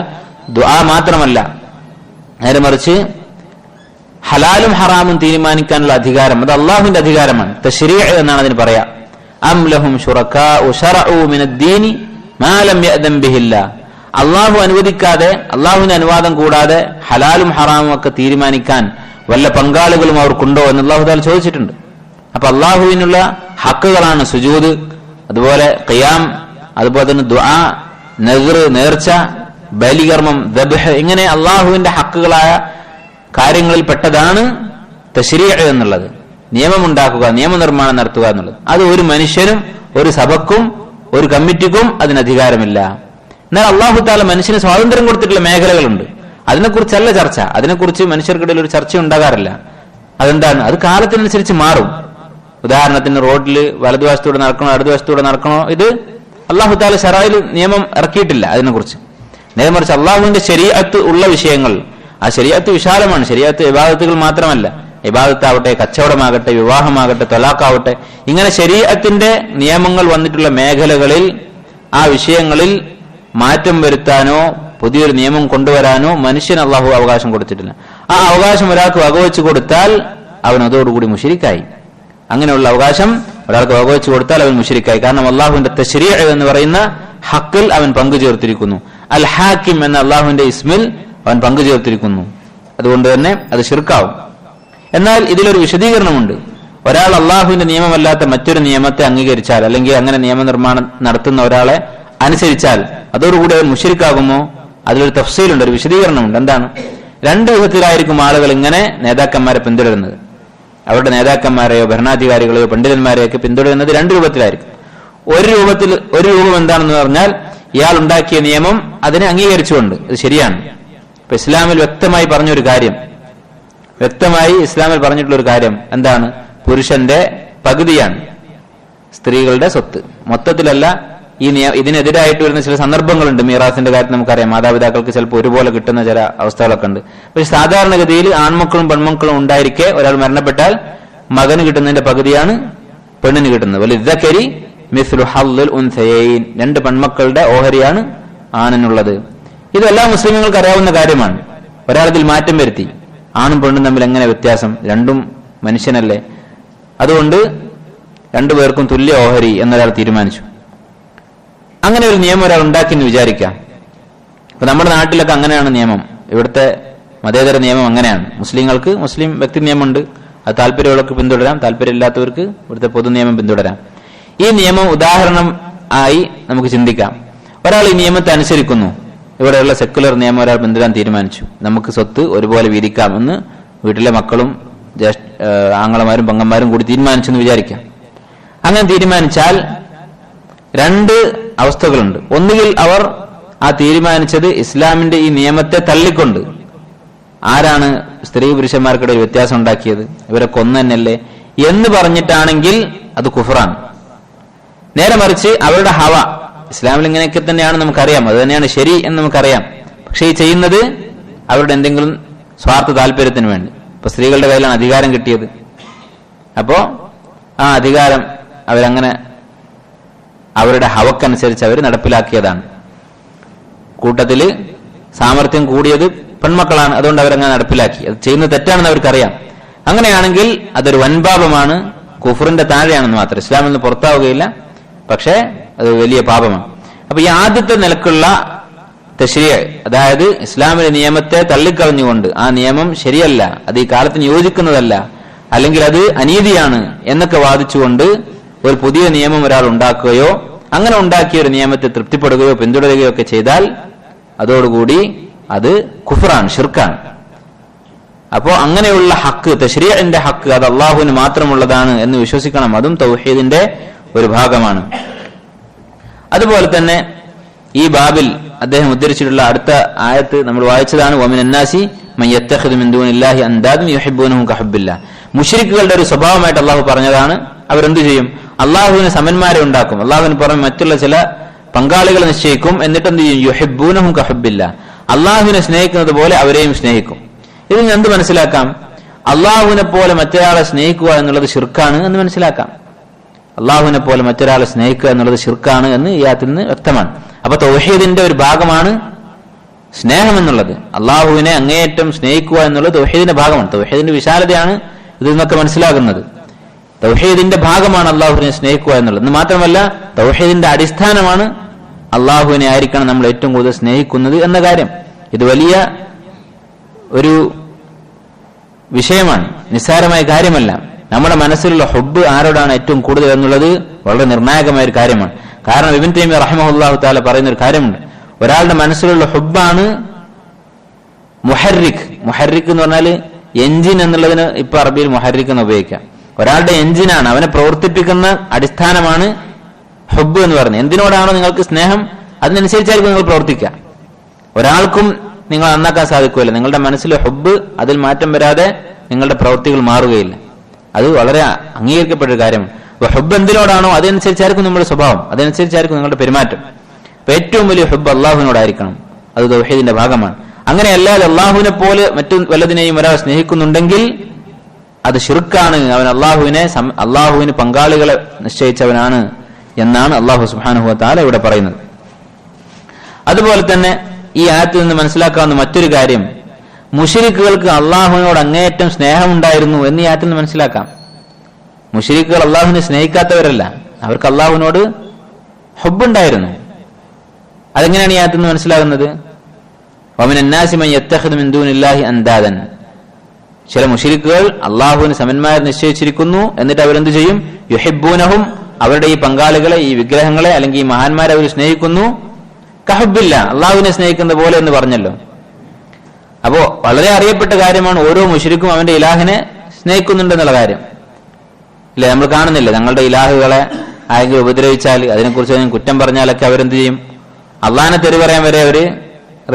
ദുആ മാത്രമല്ല, നേരെ മറിച്ച് ഹലാലും ഹറാമും തീരുമാനിക്കാനുള്ള അധികാരം അത് അള്ളാഹുവിന്റെ അധികാരമാണ്. തശ്രീഅ് എന്നാണ് അതിന് പറയാ. അം ലഹും ശുറകാഉ ശറഉ മിനദ്ദീനി മാ ലം യഅദൻ ബിഹില്ലാ. അള്ളാഹു അനുവദിക്കാതെ, അള്ളാഹുവിന്റെ അനുവാദം കൂടാതെ ഹലാലും ഹറാമും ഒക്കെ തീരുമാനിക്കാൻ വല്ല പങ്കാളികളും അവർക്കുണ്ടോ എന്ന് അള്ളാഹു തആല ചോദിച്ചിട്ടുണ്ട്. അപ്പൊ അള്ളാഹുവിനുള്ള ഹക്കുകളാണ് സുജൂദ്, അതുപോലെ ഖിയാം, അതുപോലെ തന്നെ ദുആ, നസ്ർ, നേർച്ച, ബലികർമ്മം, ദബ്ഹ്, ഇങ്ങനെ അള്ളാഹുവിന്റെ ഹക്കുകളായ കാര്യങ്ങളിൽ പെട്ടതാണ് തശ്രീഅ് എന്നുള്ളത്. നിയമമുണ്ടാക്കുക, നിയമനിർമ്മാണം നടത്തുക എന്നുള്ളത്. അത് ഒരു മനുഷ്യനും ഒരു സഭക്കും ഒരു കമ്മിറ്റിക്കും അതിന് അധികാരമില്ല. എന്നാൽ അള്ളാഹു തആല മനുഷ്യന് സ്വാതന്ത്ര്യം കൊടുത്തിട്ടുള്ള മേഖലകളുണ്ട്. അതിനെക്കുറിച്ചല്ല ചർച്ച. അതിനെക്കുറിച്ച് മനുഷ്യർക്കിടയിൽ ഒരു ചർച്ച ഉണ്ടാകാറില്ല. അതെന്താണ്? അത് കാലത്തിനനുസരിച്ച് മാറും. ഉദാഹരണത്തിന് റോഡിൽ വലതുവശത്തൂടെ നടക്കണോ ഇടതുവശത്തൂടെ നടക്കണോ, ഇത് അള്ളാഹു തആല ശറഅയിൽ നിയമം ഇറക്കിയിട്ടില്ല അതിനെക്കുറിച്ച്. നേരെ മറിച്ച് അള്ളാഹുവിന്റെ ശരീഅത്ത് ഉള്ള വിഷയങ്ങൾ, ആ ശരീഅത്ത് വിശാലമാണ്. ശരീഅത്ത് ഇബാദത്തുകൾ മാത്രമല്ല, ഇബാദത്താവട്ടെ, കച്ചവടമാകട്ടെ, വിവാഹമാകട്ടെ, തൊലാഖാവട്ടെ, ഇങ്ങനെ ശരീഅത്തിന്റെ നിയമങ്ങൾ വന്നിട്ടുള്ള മേഖലകളിൽ ആ വിഷയങ്ങളിൽ മാറ്റം വരുത്താനോ പുതിയൊരു നിയമം കൊണ്ടുവരാനോ മനുഷ്യന് അള്ളാഹു അവകാശം കൊടുത്തിട്ടില്ല. ആ അവകാശം ഒരാൾക്ക് വകവെച്ചു കൊടുത്താൽ അവൻ അതോടുകൂടി മുശ്രിക്കായി. അങ്ങനെയുള്ള അവകാശം ഒരാൾക്ക് വകവെച്ചു കൊടുത്താൽ അവൻ മുശ്രിക്കായി. കാരണം അള്ളാഹുവിന്റെ തശ്രീഅ് എന്ന് പറയുന്ന ഹക്കിൽ അവൻ പങ്കു ചേർത്തിരിക്കുന്നു. അൽ ഹാക്കിം എന്ന അള്ളാഹുവിന്റെ ഇസ്മിൽ അവൻ പങ്കു ചേർത്തിരിക്കുന്നു. അതുകൊണ്ട് തന്നെ അത് ശിർക്കാവും. എന്നാൽ ഇതിലൊരു വിശദീകരണമുണ്ട്. ഒരാൾ അള്ളാഹുവിന്റെ നിയമമല്ലാത്ത മറ്റൊരു നിയമത്തെ അംഗീകരിച്ചാൽ, അല്ലെങ്കിൽ അങ്ങനെ നിയമനിർമ്മാണം നടത്തുന്ന ഒരാളെ അനുസരിച്ചാൽ അതോടുകൂടി അവൻ മുശ്രിക്കാകുമോ? അതിലൊരു തഫ്സീലുണ്ട്, ഒരു വിശദീകരണമുണ്ട്. എന്താണ്? രണ്ട് വിധത്തിലായിരിക്കും ആളുകൾ ഇങ്ങനെ നേതാക്കന്മാരെ പിന്തുടരുന്നത്. അവരുടെ നേതാക്കന്മാരെയോ ഭരണാധികാരികളെയോ പണ്ഡിതന്മാരെയോ ഒക്കെ പിന്തുടരുന്നത് രണ്ട് രൂപത്തിലായിരിക്കും. ഒരു രൂപം എന്താണെന്ന് പറഞ്ഞാൽ ഇയാൾ ഉണ്ടാക്കിയ നിയമം അതിനെ അംഗീകരിച്ചുകൊണ്ട് ഇത് ശരിയാണ്. ഇപ്പൊ ഇസ്ലാമിൽ വ്യക്തമായി പറഞ്ഞൊരു കാര്യം, വ്യക്തമായി ഇസ്ലാമിൽ പറഞ്ഞിട്ടുള്ള ഒരു കാര്യം എന്താണ്? പുരുഷന്റെ പകുതിയാണ് സ്ത്രീകളുടെ സ്വത്ത്. മൊത്തത്തിലല്ല. ഇതിനെതിരായിട്ട് വരുന്ന ചില സന്ദർഭങ്ങളുണ്ട്. മീറാസിന്റെ കാര്യത്തിൽ നമുക്കറിയാം, മാതാപിതാക്കൾക്ക് ചിലപ്പോൾ ഒരുപോലെ കിട്ടുന്ന ചില അവസ്ഥകളൊക്കെ ഉണ്ട്. പക്ഷെ സാധാരണഗതിയിൽ ആൺമക്കളും പെൺമക്കളും ഉണ്ടായിരിക്കെ ഒരാൾ മരണപ്പെട്ടാൽ മകന് കിട്ടുന്നതിന്റെ പകുതിയാണ് പെണ്ണിന് കിട്ടുന്നത്. വലിദ്ദക്കരി മിസ്ലു ഹള്ളുൽ ഉൻസയൈൻ, രണ്ട് പെൺമക്കളുടെ ഓഹരിയാണ് ആണിനുള്ളത്. ഇതെല്ലാം മുസ്ലിമുകൾക്ക് അറിയാവുന്ന കാര്യമാണ്. ഒരാളിൽ മാറ്റം വരുത്തി. ആണും പെണ്ണും തമ്മിൽ എങ്ങനെ വ്യത്യാസം? രണ്ടും മനുഷ്യനല്ലേ. അതുകൊണ്ട് രണ്ടുപേർക്കും തുല്യ ഓഹരി എന്നൊരാൾ തീരുമാനിച്ചു. അങ്ങനെ ഒരു നിയമം ഒരാൾ ഉണ്ടാക്കി എന്ന് വിചാരിക്കാം. ഇപ്പൊ നമ്മുടെ നാട്ടിലൊക്കെ അങ്ങനെയാണ് നിയമം. ഇവിടുത്തെ മതേതര നിയമം അങ്ങനെയാണ്. മുസ്ലിങ്ങൾക്ക് മുസ്ലിം വ്യക്തി നിയമമുണ്ട്. അത് താല്പര്യമുള്ളവർക്ക് പിന്തുടരാം, താല്പര്യമില്ലാത്തവർക്ക് ഇവിടുത്തെ പൊതു നിയമം പിന്തുടരാം. ഈ നിയമം ഉദാഹരണം ആയി നമുക്ക് ചിന്തിക്കാം. ഒരാൾ ഈ നിയമത്തെ അനുസരിക്കുന്നു. ഇവിടെയുള്ള സെക്കുലർ നിയമം ഒരാൾ പിന്തുടരാൻ തീരുമാനിച്ചു. നമുക്ക് സ്വത്ത് ഒരുപോലെ വീതിക്കാം എന്ന് വീട്ടിലെ മക്കളും ആങ്ങളമാരും പെങ്ങന്മാരും കൂടി തീരുമാനിച്ചെന്ന് വിചാരിക്കാം. അങ്ങനെ തീരുമാനിച്ചാൽ രണ്ട് അവസ്ഥകളുണ്ട്. ഒന്നുകിൽ അവർ ആ തീരുമാനിച്ചത് ഇസ്ലാമിന്റെ ഈ നിയമത്തെ തള്ളിക്കൊണ്ട്, ആരാണ് സ്ത്രീ പുരുഷന്മാർക്കിടയിൽ വ്യത്യാസം ഉണ്ടാക്കിയത്, ഇവരൊക്കെ ഒന്ന് തന്നെയല്ലേ എന്ന് പറഞ്ഞിട്ടാണെങ്കിൽ അത് കുഫറാണ്. നേരെ മറിച്ച് അവരുടെ ഹവ, ഇസ്ലാമിൽ ഇങ്ങനെയൊക്കെ തന്നെയാണ് നമുക്കറിയാം, അത് തന്നെയാണ് ശരി എന്ന് നമുക്കറിയാം. പക്ഷെ ഈ ചെയ്യുന്നത് അവരുടെ എന്തെങ്കിലും സ്വാർത്ഥ താല്പര്യത്തിന് വേണ്ടി. ഇപ്പൊ സ്ത്രീകളുടെ കയ്യിലാണ് അധികാരം കിട്ടിയത്. അപ്പോ ആ അധികാരം അവരങ്ങനെ അവരുടെ ഹവക്കനുസരിച്ച് അവർ നടപ്പിലാക്കിയതാണ്. കൂട്ടത്തില് സാമർത്ഥ്യം കൂടിയത് പെൺമക്കളാണ്, അതുകൊണ്ട് അവരങ്ങനെ നടപ്പിലാക്കി. അത് ചെയ്യുന്നത് തെറ്റാണെന്ന് അവർക്കറിയാം. അങ്ങനെയാണെങ്കിൽ അതൊരു വൻപാപമാണ്, കുഫറിന്റെ താഴെയാണെന്ന് മാത്രം. ഇസ്ലാമിൽ നിന്ന് പുറത്താവുകയില്ല, പക്ഷേ അത് വലിയ പാപമാണ്. അപ്പൊ ഈ ആദ്യത്തെ നിലക്കുള്ള തശ്രീഅ്, അതായത് ഇസ്ലാമിന്റെ നിയമത്തെ തള്ളിക്കളഞ്ഞുകൊണ്ട് ആ നിയമം ശരിയല്ല, അത് ഈ കാലത്തിന് യോജിക്കുന്നതല്ല, അല്ലെങ്കിൽ അത് അനീതിയാണ് എന്നൊക്കെ വാദിച്ചുകൊണ്ട് ഒരു പുതിയ നിയമം ഒരാൾ ഉണ്ടാക്കുകയോ അങ്ങനെ ഉണ്ടാക്കിയ ഒരു നിയമത്തെ തൃപ്തിപ്പെടുകയോ പിന്തുടരുകയോ ഒക്കെ ചെയ്താൽ അതോടുകൂടി അത് കുഫറാണ്, ഷിർക്കാണ്. അപ്പോ അങ്ങനെയുള്ള ഹക്ക്, തശ്രീഇന്റെ ഹക്ക്, അത് അള്ളാഹുവിന് മാത്രമുള്ളതാണ് എന്ന് വിശ്വസിക്കണം. അതും തൗഹീദിന്റെ ഒരു ഭാഗമാണ്. അതുപോലെ തന്നെ ഈ ബാബിൽ അദ്ദേഹം ഉദ്ധരിച്ചിട്ടുള്ള അടുത്ത ആയത്ത് നമ്മൾ വായിച്ചതാണ് വമിനന്നാസി മൻ യത്തഖിദു മിൻ ദൂനില്ലാഹി അൻദാദൻ യുഹിബ്ബൂനഹും കഹുബ്ബില്ലാഹ്. മുശ്രിക്കുകളുടെ ഒരു സ്വഭാവമായിട്ട് അള്ളാഹു പറഞ്ഞതാണ്. അവരെന്ത് ചെയ്യും? അള്ളാഹുവിന് സമന്മാരെ ഉണ്ടാക്കും, അള്ളാഹുവിന് പുറമെ മറ്റുള്ള ചില പങ്കാളികളെ നിശ്ചയിക്കും, എന്നിട്ട് എന്ത് ചെയ്യും? യുഹിബ്ബൂനഹും കഹുബ്ബില്ലാഹ്, അള്ളാഹുവിനെ സ്നേഹിക്കുന്നത് പോലെ അവരെയും സ്നേഹിക്കും. ഇതിൽ നിന്ന് എന്ത് മനസ്സിലാക്കാം? അള്ളാഹുവിനെ പോലെ മറ്റൊരാളെ സ്നേഹിക്കുക എന്നുള്ളത് ശിർക്കാണ് എന്ന് മനസ്സിലാക്കാം. അള്ളാഹുവിനെ പോലെ മറ്റൊരാളെ സ്നേഹിക്കുക എന്നുള്ളത് ശിർക്കാണ് എന്ന് ഈ ആയത്തിൽ നിന്ന് വ്യക്തമാണ്. അപ്പൊ തൗഹീദിന്റെ ഒരു ഭാഗമാണ് സ്നേഹം എന്നുള്ളത്. അള്ളാഹുവിനെ അങ്ങേയറ്റം സ്നേഹിക്കുക എന്നുള്ളത് തൗഹീദിന്റെ ഭാഗമാണ്. തൗഹീദിന്റെ വിശാലതയാണ് ഇതിൽ നിന്നൊക്കെ മനസ്സിലാകുന്നത്. തൗഹീദിന്റെ ഭാഗമാണ് അള്ളാഹുവിനെ സ്നേഹിക്കുക എന്നുള്ളത്. എന്ന് മാത്രമല്ല തൗഹീദിന്റെ അടിസ്ഥാനമാണ് അള്ളാഹുവിനെ ആയിരിക്കണം നമ്മൾ ഏറ്റവും കൂടുതൽ സ്നേഹിക്കുന്നത് എന്ന കാര്യം. ഇത് വലിയ ഒരു വിഷയമാണ്, നിസ്സാരമായ കാര്യമല്ല. നമ്മുടെ മനസ്സിലുള്ള ഹുബ്ബ് ആരോടാണ് ഏറ്റവും കൂടുതൽ എന്നുള്ളത് വളരെ നിർണായകമായ ഒരു കാര്യമാണ്. കാരണം ഇബ്നു തൈമിയ്യ റഹിമഹുല്ലാഹു തആല പറയുന്ന ഒരു കാര്യമുണ്ട്, ഒരാളുടെ മനസ്സിലുള്ള ഹുബ്ബാണ് മുഹർരിക്. മുഹർരിക് എന്ന് പറഞ്ഞാൽ എഞ്ചിൻ എന്നുള്ളതിന് ഇപ്പൊ അറബിയിൽ മുഹർരിക് എന്ന് ഉപയോഗിക്കാം. ഒരാളുടെ എഞ്ചിനാണ്, അവനെ പ്രവർത്തിപ്പിക്കുന്ന അടിസ്ഥാനമാണ് ഹുബ്ബ് എന്ന് പറയുന്നത്. എന്തിനോടാണോ നിങ്ങൾക്ക് സ്നേഹം അതിനനുസരിച്ചായിരിക്കും നിങ്ങൾ പ്രവർത്തിക്കുക. ഒരാൾക്കും നിങ്ങൾ നന്നാക്കാൻ സാധിക്കുകയില്ല. നിങ്ങളുടെ മനസ്സിലെ ഹുബ്ബ് അതിൽ മാറ്റം വരാതെ നിങ്ങളുടെ പ്രവൃത്തികൾ മാറുകയില്ല. അത് വളരെ അംഗീകരിക്കപ്പെട്ട ഒരു കാര്യമാണ്. അപ്പൊ ഹുബ്ബ് എന്തിനോടാണോ അതനുസരിച്ചായിരിക്കും നമ്മുടെ സ്വഭാവം, അതനുസരിച്ചായിരിക്കും നിങ്ങളുടെ പെരുമാറ്റം. അപ്പൊ ഏറ്റവും വലിയ ഹുബ്ബ് അള്ളാഹുവിനോടായിരിക്കണം. അത് തൗഹീദിന്റെ ഭാഗമാണ്. അങ്ങനെയല്ലാതെ അള്ളാഹുവിനെ പോലെ മറ്റു വല്ലതിനെയും ഒരാൾ സ്നേഹിക്കുന്നുണ്ടെങ്കിൽ അത് ശിർക്കാണ്. അവൻ അള്ളാഹുവിന് പങ്കാളികളെ നിശ്ചയിച്ചവനാണ് എന്നാണ് അള്ളാഹു സുബ്ഹാനഹു വ തആല ഇവിടെ പറയുന്നത്. അതുപോലെ തന്നെ ഈ ആയത്തിൽ നിന്ന് മനസ്സിലാക്കാവുന്ന മറ്റൊരു കാര്യം, മുശ്രിക്കുകൾക്ക് അള്ളാഹുവിനോട് അങ്ങേയറ്റം സ്നേഹമുണ്ടായിരുന്നു എന്ന് ഈ ആയത്തിൽ നിന്ന് മനസ്സിലാക്കാം. മുശ്രിക്കുകൾ അള്ളാഹുവിനെ സ്നേഹിക്കാത്തവരല്ല, അവർക്ക് അള്ളാഹുവിനോട് ഹുബ്ബുണ്ടായിരുന്നു. അതെങ്ങനെയാണ് ഈ ആയത്തിൽ നിന്ന് മനസ്സിലാകുന്നത്? വമിനന്നാസി മൻ യത്തഖിദു മിൻ ദൂനില്ലാഹി അൻദാദൻ. ചില മുശ്രിക്കുകൾ അള്ളാഹുവിന് സമന്മാരെ നിശ്ചയിച്ചിരിക്കുന്നു, എന്നിട്ട് അവരെന്ത് ചെയ്യും? യുഹിബ്ബൂനഹും, അവരുടെ ഈ പങ്കാളികളെ, ഈ വിഗ്രഹങ്ങളെ അല്ലെങ്കിൽ ഈ മഹാന്മാരെ അവർ സ്നേഹിക്കുന്നു. കഹുബ്ബില്ല, അള്ളാഹുവിനെ സ്നേഹിക്കുന്ന പോലെ എന്ന് പറഞ്ഞല്ലോ. അപ്പോ വളരെ അറിയപ്പെട്ട കാര്യമാണ്, ഓരോ മുശ്രിക്കും അവന്റെ ഇലാഹിനെ സ്നേഹിക്കുന്നുണ്ടെന്നുള്ള കാര്യം. ഇല്ലേ, നമ്മൾ കാണുന്നില്ല, ഞങ്ങളുടെ ഇലാഹുകളെ ആരെങ്കിലും ഉപദ്രവിച്ചാൽ, അതിനെക്കുറിച്ച് കുറ്റം പറഞ്ഞാലൊക്കെ അവരെന്ത് ചെയ്യും? അള്ളാഹിനെ തെറി പറയാൻ വരെ അവര്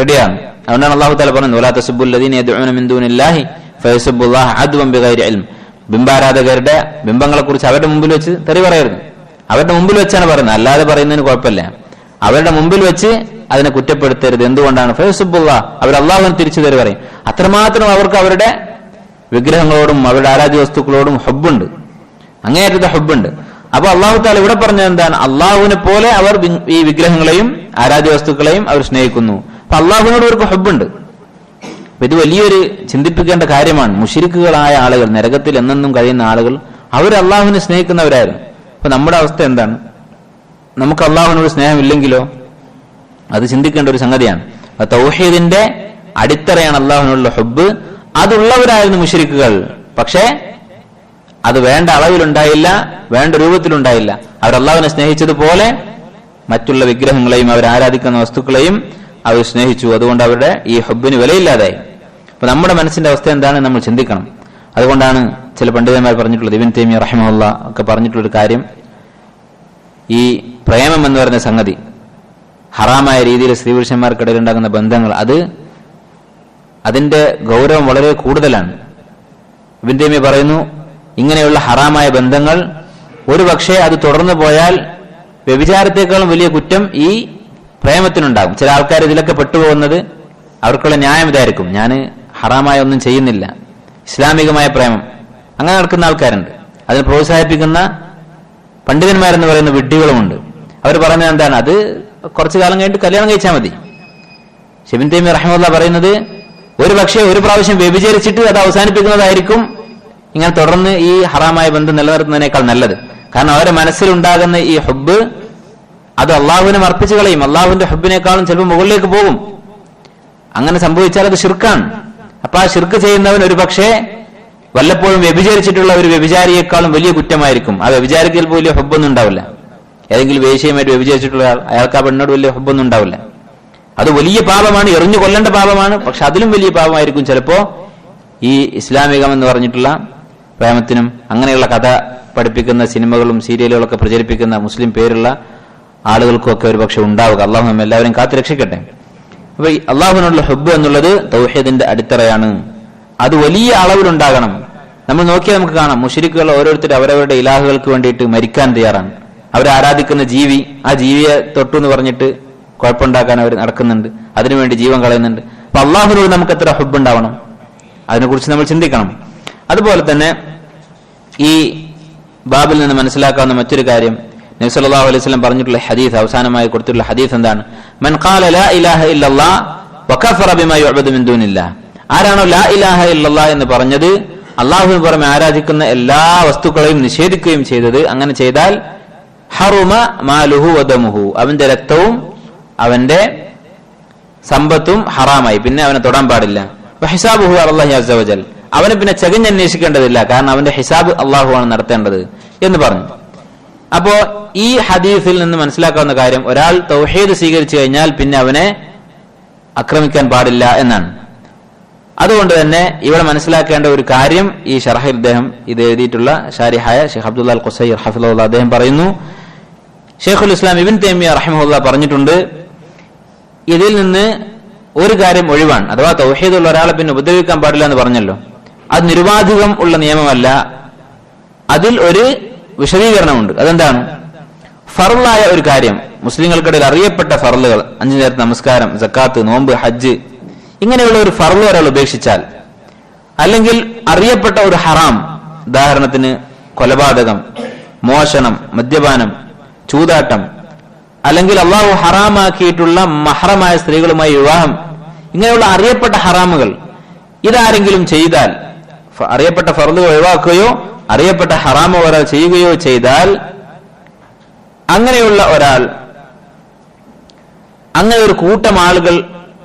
റെഡിയാണ്. അതുകൊണ്ടാണ് അള്ളാഹു തആല പറയുന്നത്, വലാ തസുബ്ബുൽ ലദീന യദ്ഉന മിൻ ദൂനില്ലാഹി ഫയസുബ്ബുല്ലാഹ അദ്വൻ ബിഗൈരി ഇൽം. ബിംബാരാധകരുടെ ബിംബങ്ങളെ കുറിച്ച് അവരുടെ മുമ്പിൽ വെച്ച് തെറി പറയരുത്. അവരുടെ മുമ്പിൽ വെച്ചാണ് പറയുന്നത്, അല്ലാതെ പറയുന്നതിന് കുഴപ്പമില്ല. അവരുടെ മുമ്പിൽ വെച്ച് അതിനെ കുറ്റപ്പെടുത്തരുത്. എന്തുകൊണ്ടാണ്? ഫയസുബ്ബുല്ലാഹ്, അവർ അള്ളാഹുവിനെ തിരിച്ചു തെറി പറയും. അത്രമാത്രം അവർക്ക് അവരുടെ വിഗ്രഹങ്ങളോടും അവരുടെ ആരാധ്യ വസ്തുക്കളോടും ഹുബ്ബുണ്ട്, അങ്ങേയറ്റത്തെ ഹുബ്ബുണ്ട്. അപ്പൊ അള്ളാഹു തആല ഇവിടെ പറഞ്ഞത് എന്താണ്? അള്ളാഹുവിനെ പോലെ അവർ ഈ വിഗ്രഹങ്ങളെയും ആരാധ്യ വസ്തുക്കളെയും അവർ സ്നേഹിക്കുന്നു. അപ്പൊ അള്ളാഹുവിനോട് അവർക്ക് ഹുബ്ബുണ്ട്. ഇത് വലിയൊരു ചിന്തിപ്പിക്കേണ്ട കാര്യമാണ്. മുശ്രിക്കുകളായ ആളുകൾ, നരകത്തിൽ എന്നെന്നും കഴിയുന്ന ആളുകൾ, അവർ അള്ളാഹുവിനെ സ്നേഹിക്കുന്നവരായിരുന്നു. അപ്പൊ നമ്മുടെ അവസ്ഥ എന്താണ്? നമുക്ക് അള്ളാഹുവിനോട് സ്നേഹമില്ലെങ്കിലോ? അത് ചിന്തിക്കേണ്ട ഒരു സംഗതിയാണ്. തൗഹീദിന്റെ അടിത്തറയാണ് അള്ളാഹുവിനുള്ള ഹുബ്ബ്. അതുള്ളവരായിരുന്നു മുശ്രിക്കുകൾ. പക്ഷേ അത് വേണ്ട അളവിലുണ്ടായില്ല, വേണ്ട രൂപത്തിലുണ്ടായില്ല. അവർ അള്ളാഹുവിനെ സ്നേഹിച്ചതുപോലെ മറ്റുള്ള വിഗ്രഹങ്ങളെയും അവർ ആരാധിക്കുന്ന വസ്തുക്കളെയും അവർ സ്നേഹിച്ചു. അതുകൊണ്ട് അവരുടെ ഈ ഹുബ്ബിന് വിലയില്ലാതായി. അപ്പൊ നമ്മുടെ മനസ്സിന്റെ അവസ്ഥ എന്താണ് നമ്മൾ ചിന്തിക്കണം. അതുകൊണ്ടാണ് ചില പണ്ഡിതന്മാർ പറഞ്ഞിട്ടുള്ളത്, ഇബ്നു തൈമിയ്യ റഹിമഹുല്ലാ ഒക്കെ പറഞ്ഞിട്ടുള്ളൊരു കാര്യം, ഈ പ്രേമം എന്ന് പറയുന്ന സംഗതി, ഹറാമായ രീതിയിൽ സ്ത്രീ പുരുഷന്മാർക്കിടയിൽ ഉണ്ടാകുന്ന ബന്ധങ്ങൾ, അതിന്റെ ഗൗരവം വളരെ കൂടുതലാണ്. ഇബ്നു തൈമിയ്യ പറയുന്നു, ഇങ്ങനെയുള്ള ഹറാമായ ബന്ധങ്ങൾ ഒരു പക്ഷേ അത് തുടർന്നു പോയാൽ വ്യഭിചാരത്തെക്കാളും വലിയ കുറ്റം ഈ പ്രേമത്തിനുണ്ടാകും. ചില ആൾക്കാർ ഇതിലൊക്കെ പെട്ടുപോകുന്നത് അവർക്കുള്ള ന്യായം ഇതായിരിക്കും, ഞാൻ ഹറാമായ ഒന്നും ചെയ്യുന്നില്ല, ഇസ്ലാമികമായ പ്രേമം, അങ്ങനെ നടക്കുന്ന ആൾക്കാരുണ്ട്. അതിനെ പ്രോത്സാഹിപ്പിക്കുന്ന പണ്ഡിതന്മാരെന്ന് പറയുന്ന വിഡ്ഢികളുമുണ്ട്. അവർ പറയുന്നത് എന്താണ്? അത് കുറച്ചു കാലം കഴിഞ്ഞിട്ട് കല്യാണം കഴിച്ചാൽ മതി. ഇബ്നു തൈമിയ്യ റഹിമഹുല്ലാഹ് പറയുന്നത്, ഒരു പക്ഷേ ഒരു പ്രാവശ്യം വ്യഭിചരിച്ചിട്ട് അത് അവസാനിപ്പിക്കുന്നതായിരിക്കും ഇങ്ങനെ തുടർന്ന് ഈ ഹറാമായ ബന്ധം നിലനിർത്തുന്നതിനേക്കാൾ നല്ലത്. കാരണം അവരുടെ മനസ്സിലുണ്ടാകുന്ന ഈ ഹുബ്ബ് അത് അള്ളാഹുവിനെ അർപ്പിച്ചു കളയും. അള്ളാഹുവിന്റെ ഹുബ്ബിനേക്കാളും ചിലപ്പോൾ മുകളിലേക്ക് പോകും. അങ്ങനെ സംഭവിച്ചാൽ അത് ശിർക്കാണ്. അപ്പൊ ആ ശിർക്ക് ചെയ്യുന്നവൻ ഒരു പക്ഷേ വല്ലപ്പോഴും വ്യഭിചരിച്ചിട്ടുള്ള ഒരു വ്യഭിചാരിയേക്കാളും വലിയ കുറ്റമായിരിക്കും. ആ വ്യഭിചാരിക്ക് ചിലപ്പോൾ വലിയ ഹുബ്ബൊന്നും ഉണ്ടാവില്ല. ഏതെങ്കിലും വേശ്യയുമായിട്ട് വ്യഭിചരിച്ചിട്ടുള്ള അയാൾക്ക് ആ പെണ്ണോട് വലിയ ഹുബ്ബൊന്നും ഉണ്ടാവില്ല. അത് വലിയ പാപമാണ്, എറിഞ്ഞു കൊല്ലേണ്ട പാപമാണ്. പക്ഷെ അതിലും വലിയ പാപമായിരിക്കും ചിലപ്പോ ഈ ഇസ്ലാമികം എന്ന് പറഞ്ഞിട്ടുള്ള പ്രേമത്തിനും അങ്ങനെയുള്ള കഥ പഠിപ്പിക്കുന്ന സിനിമകളും സീരിയലുകളൊക്കെ പ്രചരിപ്പിക്കുന്ന മുസ്ലിം പേരുള്ള ആളുകൾക്കും ഒക്കെ ഒരു പക്ഷെ ഉണ്ടാവുക. അള്ളാഹു നമ്മെ എല്ലാവരും കാത്തു രക്ഷിക്കട്ടെ. അപ്പൊ അള്ളാഹുവിനുള്ള ഹുബ്ബ് എന്നുള്ളത് തൗഹീദിന്റെ അടിത്തറയാണ്. അത് വലിയ അളവിലുണ്ടാകണം. നമ്മൾ നോക്കിയാൽ നമുക്ക് കാണാം, മുശ്രിക്കുകൾ ഓരോരുത്തർ അവരവരുടെ ഇലാഹുകൾക്ക് വേണ്ടിയിട്ട് മരിക്കാൻ തയ്യാറാണ്. അവരെ ആരാധിക്കുന്ന ജീവി, ആ ജീവിയെ തൊട്ടു എന്ന് പറഞ്ഞിട്ട് കുഴപ്പമുണ്ടാക്കാൻ അവർ നടക്കുന്നുണ്ട്, അതിനുവേണ്ടി ജീവൻ കളയുന്നുണ്ട്. അപ്പൊ അള്ളാഹുവിനോട് നമുക്ക് എത്ര ഹുബ്ബ് ഉണ്ടാവണം, അതിനെക്കുറിച്ച് നമ്മൾ ചിന്തിക്കണം. അതുപോലെ തന്നെ ഈ ബാബിൽ നിന്ന് മനസ്സിലാക്കാവുന്ന മറ്റൊരു കാര്യം, നബി സല്ലല്ലാഹു അലൈഹി വസല്ലം പറഞ്ഞിട്ടുള്ള ഹദീസ്, അവസാനമായി കൊടുത്തിട്ടുള്ള ഹദീസ് എന്താണ്? മൻ ഖാല ലാ ഇലാഹ ഇല്ലല്ലാഹ് വകഫറ ബിമാ യുഅബദു മിൻ ദൂനില്ലാഹ്. ആരാണോ ലാ ഇലാഹ ഇല്ലല്ലാഹ് എന്ന് പറഞ്ഞത്, അള്ളാഹുവിന് പുറമെ ആരാധിക്കുന്ന എല്ലാ വസ്തുക്കളെയും നിഷേധിക്കുകയും ചെയ്തത്, അങ്ങനെ ചെയ്താൽ ഹറുമ മാലുഹു വദമുഹു, അവന്റെ രക്തവും അവന്റെ സമ്പത്തും ഹറാമായി, പിന്നെ അവനെ തൊടാൻ പാടില്ല. വഹിസാബുഹു അലല്ലാഹി അസ്സ വജൽ, അവനെ പിന്നെ ചകഞ്ഞന്വേഷിക്കേണ്ടതില്ല, കാരണം അവന്റെ ഹിസാബ് അള്ളാഹുവാണ് നടത്തേണ്ടത് എന്ന് പറഞ്ഞു. അപ്പോ ഈ ഹദീസിൽ നിന്ന് മനസ്സിലാക്കാവുന്ന കാര്യം, ഒരാൾ തൗഹീദ് സ്വീകരിച്ചു കഴിഞ്ഞാൽ പിന്നെ അവനെ ആക്രമിക്കാൻ പാടില്ല എന്നാണ്. അതുകൊണ്ട് തന്നെ ഇവിടെ മനസ്സിലാക്കേണ്ട ഒരു കാര്യം, ഈ ഷറഹിൽ അദ്ദേഹം ഇത് എഴുതിയിട്ടുള്ള ഷാരിഹായ ഷെയ്ഖ് അബ്ദുല്ലാ അൽ ഖുസൈർ ഹഫിളഹുല്ലാഹ് അദ്ദേഹം പറയുന്നു, ഷെയ്ഖുൽ ഇസ്ലാം ഇബ്നു തൈമിയ്യ റഹിമഹുല്ലാഹ് പറഞ്ഞിട്ടുണ്ട്, ഇതിൽ നിന്ന് ഒരു കാര്യം ഒഴിവാണ്. അഥവാ തൗഹീദുള്ള ഒരാളെ പിന്നെ ഉപദ്രവിക്കാൻ പാടില്ല എന്ന് പറഞ്ഞല്ലോ, അത് നിരുപാധികം ഉള്ള നിയമമല്ല, അതിൽ ഒരു വിശദീകരണമുണ്ട്. അതെന്താണ്? ഫർളായ ഒരു കാര്യം, മുസ്ലിങ്ങൾക്കിടയിൽ അറിയപ്പെട്ട ഫർളുകൾ, 5 നേരത്തെ നമസ്കാരം, സക്കാത്ത്, നോമ്പ്, ഹജ്ജ്, ഇങ്ങനെയുള്ള ഒരു ഫർള് ഒരാൾ ഉപേക്ഷിച്ചാൽ, അല്ലെങ്കിൽ അറിയപ്പെട്ട ഒരു ഹറാം, ഉദാഹരണത്തിന് കൊലപാതകം, മോഷണം, മദ്യപാനം, ചൂതാട്ടം, അല്ലെങ്കിൽ അള്ളാഹു ഹറാമാക്കിയിട്ടുള്ള മഹ്റമായ സ്ത്രീകളുമായി വിവാഹം, ഇങ്ങനെയുള്ള അറിയപ്പെട്ട ഹറാമുകൾ ഇതാരെങ്കിലും ചെയ്താൽ, അറിയപ്പെട്ട ഫർളുകൾ ഒഴിവാക്കുകയോ അറിയപ്പെട്ട ഹറാമോ ഒരാൾ ചെയ്യുകയോ ചെയ്താൽ, അങ്ങനെയുള്ള ഒരാൾ, അങ്ങനെ ഒരു കൂട്ടം ആളുകൾ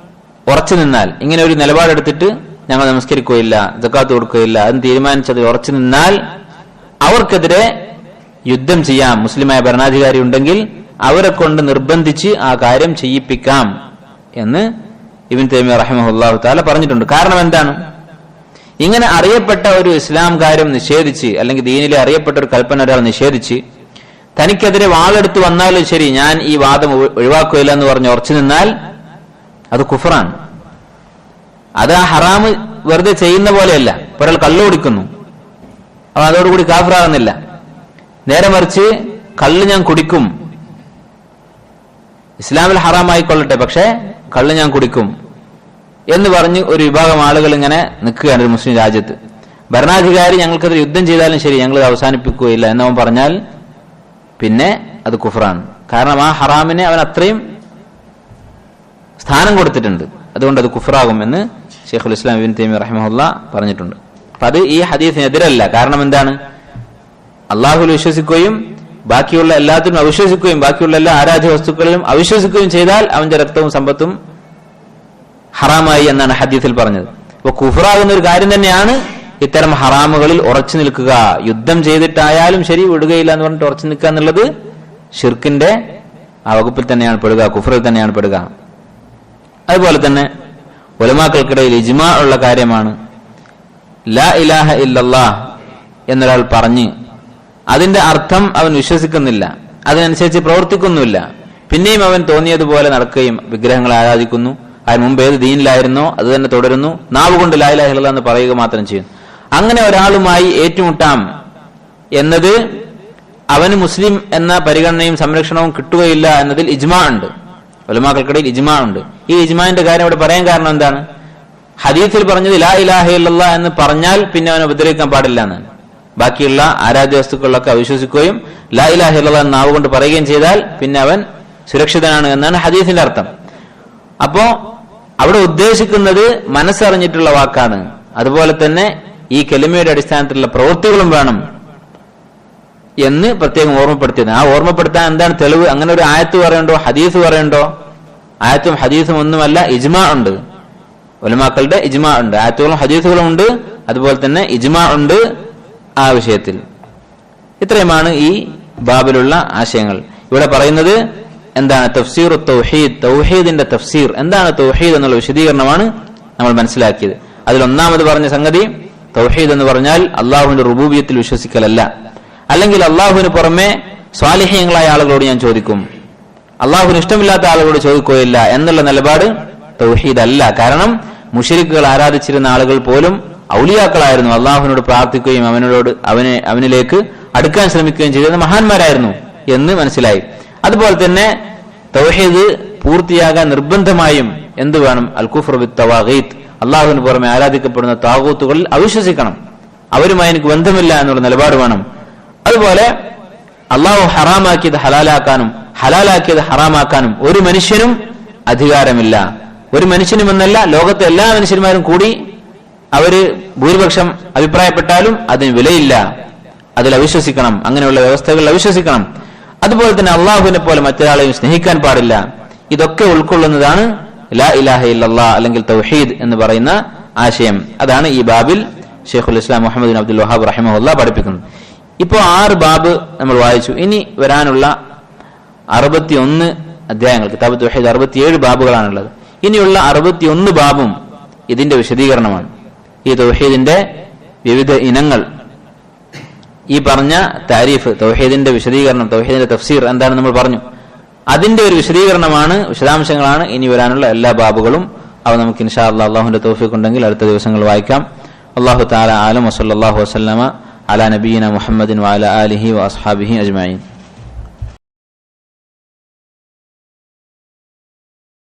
ഉറച്ചു നിന്നാൽ, ഇങ്ങനെ ഒരു നിലപാടെടുത്തിട്ട് ഞങ്ങൾ നമസ്കരിക്കുകയില്ല, സക്കാത്ത് കൊടുക്കുകയില്ല എന്ന് തീരുമാനിച്ചത് ഉറച്ചു നിന്നാൽ, അവർക്കെതിരെ യുദ്ധം ചെയ്യാം. മുസ്ലിമായ ഭരണാധികാരി ഉണ്ടെങ്കിൽ അവരെ കൊണ്ട് നിർബന്ധിച്ച് ആ കാര്യം ചെയ്യിപ്പിക്കാം എന്ന് ഇബ്നു തൈമിയ്യ റഹിമഹുല്ലാഹു തആല പറഞ്ഞിട്ടുണ്ട്. കാരണം എന്താണ്? ഇങ്ങനെ അറിയപ്പെട്ട ഒരു ഇസ്ലാം കാര്യം നിഷേധിച്ച്, അല്ലെങ്കിൽ ദീനിലെ അറിയപ്പെട്ട ഒരു കൽപ്പന ഒരാൾ നിഷേധിച്ച്, തനിക്കെതിരെ വാളെടുത്ത് വന്നാലും ശരി ഞാൻ ഈ വാദം ഒഴിവാക്കുകയില്ല എന്ന് പറഞ്ഞ് ഉറച്ചു നിന്നാൽ അത് കുഫറാണ്. അത് ആ ഹറാമ് വെറുതെ ചെയ്യുന്ന പോലെയല്ല. ഒരാൾ കള്ളു കുടിക്കുന്നു, അപ്പൊ അതോടുകൂടി കാഫിറാകുന്നില്ല. നേരെ മറിച്ച് കള്ള് ഞാൻ കുടിക്കും, ഇസ്ലാമിൽ ഹറാമായിക്കൊള്ളട്ടെ, പക്ഷെ കള്ള് ഞാൻ കുടിക്കും എന്ന് പറഞ്ഞ് ഒരു വിഭാഗം ആളുകൾ ഇങ്ങനെ നിൽക്കുകയാണ് ഒരു മുസ്ലിം രാജ്യത്ത്. ഭരണാധികാരി ഞങ്ങൾക്കത് യുദ്ധം ചെയ്താലും ശരി ഞങ്ങൾ അവസാനിപ്പിക്കുകയില്ല എന്നവൻ പറഞ്ഞാൽ പിന്നെ അത് കുഫറാണ്. കാരണം ആ ഹറാമിനെ അവൻ അത്രയും സ്ഥാനം കൊടുത്തിട്ടുണ്ട്, അതുകൊണ്ട് അത് കുഫറാകും എന്ന് ഷെയ്ഖുൽ ഇസ്ലാം ഇബ്നു തൈമിയ്യ റഹിമഹുല്ലാഹ് പറഞ്ഞിട്ടുണ്ട്. അപ്പൊ അത് ഈ ഹദീസിനെതിരല്ല. കാരണം എന്താണ്? അള്ളാഹുവിൽ വിശ്വസിക്കുകയും ബാക്കിയുള്ള എല്ലാത്തിനും അവിശ്വസിക്കുകയും ബാക്കിയുള്ള എല്ലാ ആരാധ്യ വസ്തുക്കളിലും അവിശ്വസിക്കുകയും ചെയ്താൽ അവന്റെ രക്തവും സമ്പത്തും ഹറാമായി എന്നാണ് ഹദീസിൽ പറഞ്ഞത്. അപ്പൊ കുഫറാകുന്ന ഒരു കാര്യം തന്നെയാണ് ഇത്തരം ഹറാമുകളിൽ ഉറച്ചു നിൽക്കുക. യുദ്ധം ചെയ്തിട്ടായാലും ശരി വിടുകയില്ല എന്ന് പറഞ്ഞിട്ട് ഉറച്ചു നിൽക്കുക എന്നുള്ളത് ഷിർക്കിന്റെ ആ വകുപ്പിൽ തന്നെയാണ് പെടുക, കുഫറിൽ തന്നെയാണ് പെടുക. അതുപോലെ തന്നെ ഉലമാക്കൾക്കിടയിൽ ഇജ്മാ ഉള്ള കാര്യമാണ്, ലാ ഇലാഹ ഇല്ലല്ലാഹ് എന്നൊരാൾ പറഞ്ഞ് അതിന്റെ അർത്ഥം അവൻ വിശ്വസിക്കുന്നില്ല, അതിനനുസരിച്ച് പ്രവർത്തിക്കുന്നുമില്ല, പിന്നെയും അവൻ തോന്നിയതുപോലെ നടക്കുകയും വിഗ്രഹങ്ങളെ ആരാധിക്കുന്നു, അതിന് മുമ്പ് ഏത് ദീനിലായിരുന്നോ അത് തന്നെ തുടരുന്നു, നാവ് കൊണ്ട് ലാ ഇലാഹ ഇല്ലല്ലാഹ് എന്ന് പറയുക മാത്രം ചെയ്യുന്നു. അങ്ങനെ ഒരാളുമായി ഏറ്റുമുട്ടാം എന്നത് അവന് മുസ്ലിം എന്ന പരിഗണനയും സംരക്ഷണവും കിട്ടുകയില്ല എന്നതിൽ ഇജ്മാ ഉണ്ട്. ഉലമാക്കൾക്കിടയിൽ ഇജ്മാ ഉണ്ട്. ഈ ഇജ്മാന്റെ കാര്യം ഇവിടെ പറയാൻ കാരണം എന്താണ്? ഹദീസിൽ പറഞ്ഞത് ലാ ഇലാഹ ഇല്ലല്ലാഹ് എന്ന് പറഞ്ഞാൽ പിന്നെ അവനെ ഉപദ്രവിക്കാൻ പാടില്ല എന്നാണ്. ബാക്കിയുള്ള ആരാധ്യ വസ്തുക്കളിലൊക്കെ അവിശ്വസിക്കുകയും ലാ ഇലാഹ ഇല്ലല്ലാഹ് എന്ന് നാവ് കൊണ്ട് പറയുകയും ചെയ്താൽ പിന്നെ അവൻ സുരക്ഷിതനാണ് എന്നാണ് ഹദീസിന്റെ അർത്ഥം. അപ്പോ അവിടെ ഉദ്ദേശിക്കുന്നത് മനസ്സറിഞ്ഞിട്ടുള്ള വാക്കാണ്. അതുപോലെ തന്നെ ഈ കലിമയുടെ അടിസ്ഥാനത്തിലുള്ള പ്രവൃത്തികളും വേണം എന്ന് പ്രത്യേകം ഓർമ്മപ്പെടുത്തിയത്. ആ ഓർമ്മപ്പെടുത്താൻ എന്താണ് തെളിവ്? അങ്ങനെ ഒരു ആയത്ത് പറയണ്ടോ, ഹദീസ് പറയണ്ടോ? ആയത്തും ഹദീസും ഒന്നുമല്ല, ഇജ്മാ ഉണ്ട്. ഉലമാക്കളുടെ ഇജ്മാ ഉണ്ട്, ആയത്തുകളും ഹദീസുകളും ഉണ്ട്, അതുപോലെ തന്നെ ഇജ്മാ ഉണ്ട് ആ വിഷയത്തിൽ. ഇത്രയുമാണ് ഈ ബാബിലുള്ള ആശയങ്ങൾ. ഇവിടെ പറയുന്നത് എന്താണ്? തഫ്സീർ തൗഹീദ്, തൗഹീദിന്റെ തഫ്സീർ എന്താണ് തൗഹീദ് എന്നുള്ള വിശദീകരണമാണ് നമ്മൾ മനസ്സിലാക്കിയത്. അതിൽ ഒന്നാമത് പറഞ്ഞ സംഗതി, തൗഹീദ് എന്ന് പറഞ്ഞാൽ അള്ളാഹുവിന്റെ റുബൂബിയത്തിൽ വിശ്വസിക്കലല്ല, അല്ലെങ്കിൽ അള്ളാഹുവിന് പുറമെ സ്വാലിഹീങ്ങളായ ആളുകളോട് ഞാൻ ചോദിക്കും, അള്ളാഹുവിന് ഇഷ്ടമില്ലാത്ത ആളുകളോട് ചോദിക്കുകയില്ല എന്നുള്ള നിലപാട് തൗഹീദ് അല്ല. കാരണം മുശ്രിക്കുകൾ ആരാധിച്ചിരുന്ന ആളുകൾ പോലും ഔലിയാക്കളായിരുന്നു, അള്ളാഹുവിനോട് പ്രാർത്ഥിക്കുകയും അവനിലേക്ക് അടുക്കാൻ ശ്രമിക്കുകയും ചെയ്തിരുന്ന മഹാന്മാരായിരുന്നു എന്ന് മനസ്സിലായി. അതുപോലെ തന്നെ തൗഹീദ് പൂർത്തിയാകാൻ നിർബന്ധമായും എന്ത് വേണം? അൽ കുഫ്ർ ബിത് തവാഗീത്ത്, അള്ളാഹുവിന് പുറമെ ആരാധിക്കപ്പെടുന്ന താഗൂത്തുകളിൽ അവിശ്വസിക്കണം, അവരുമായി എനിക്ക് ബന്ധമില്ല എന്നുള്ള നിലപാട് വേണം. അതുപോലെ അള്ളാഹു ഹറാമാക്കിയത് ഹലാലാക്കാനും ഹലാലാക്കിയത് ഹറാമാക്കാനും ഒരു മനുഷ്യനും അധികാരമില്ല. ഒരു മനുഷ്യനും എന്നല്ല, ലോകത്തെ എല്ലാ മനുഷ്യന്മാരും കൂടി അവര് ഭൂരിപക്ഷം അഭിപ്രായപ്പെട്ടാലും അതിന് വിലയില്ല, അതിൽ അവിശ്വസിക്കണം, അങ്ങനെയുള്ള വ്യവസ്ഥകളിൽ അവിശ്വസിക്കണം. അതുപോലെ തന്നെ അള്ളാഹുവിനെ പോലെ മറ്റൊരാളെയും സ്നേഹിക്കാൻ പാടില്ല. ഇതൊക്കെ ഉൾക്കൊള്ളുന്നതാണ് ലാ ഇലാഹ ഇല്ലല്ലാഹ് അല്ലെങ്കിൽ തൗഹീദ് എന്ന് പറയുന്ന ആശയം. അതാണ് ഈ ബാബിൽ ഷെയ്ഖുൽ ഇസ്ലാം മുഹമ്മദ് ബിൻ അബ്ദുൽ വഹാബ് റഹിമഹുല്ലാഹ് പഠിപ്പിക്കുന്നത്. ഇപ്പോൾ 6 ബാബ് നമ്മൾ വായിച്ചു. ഇനി വരാനുള്ള 61 അധ്യായങ്ങൾ, കിതാബ് തൗഹീദ് 67 ബാബുകളാണുള്ളത്. ഇനിയുള്ള 61 ബാബും ഇതിന്റെ വിശദീകരണമാണ്. ഈ തൗഹീദിന്റെ വിവിധ ഇനങ്ങൾ, ഈ പറഞ്ഞ താരീഫ്, തൗഹീദിന്റെ വിശദീകരണം, തൗഹീദിന്റെ തഫ്സീർ എന്താണ് നമ്മൾ പറഞ്ഞു, അതിന്റെ ഒരു വിശദാംശങ്ങളാണ് ഇനി വരാനുള്ള എല്ലാ ബാബുകളും. അവ നമുക്ക് ഇൻഷാ അല്ലാഹ് അല്ലാഹുവിന്റെ തൗഫീഖ് ഉണ്ടെങ്കിൽ അടുത്ത ദിവസങ്ങൾ വായിക്കാം. അല്ലാഹു തആല ആലം. വസല്ലല്ലാഹു വസല്ലമ അലാ നബിയിന മുഹമ്മദിൻ വഅലാ ആലിഹി വഅസ്ഹാബിഹി അജ്മഈൻ.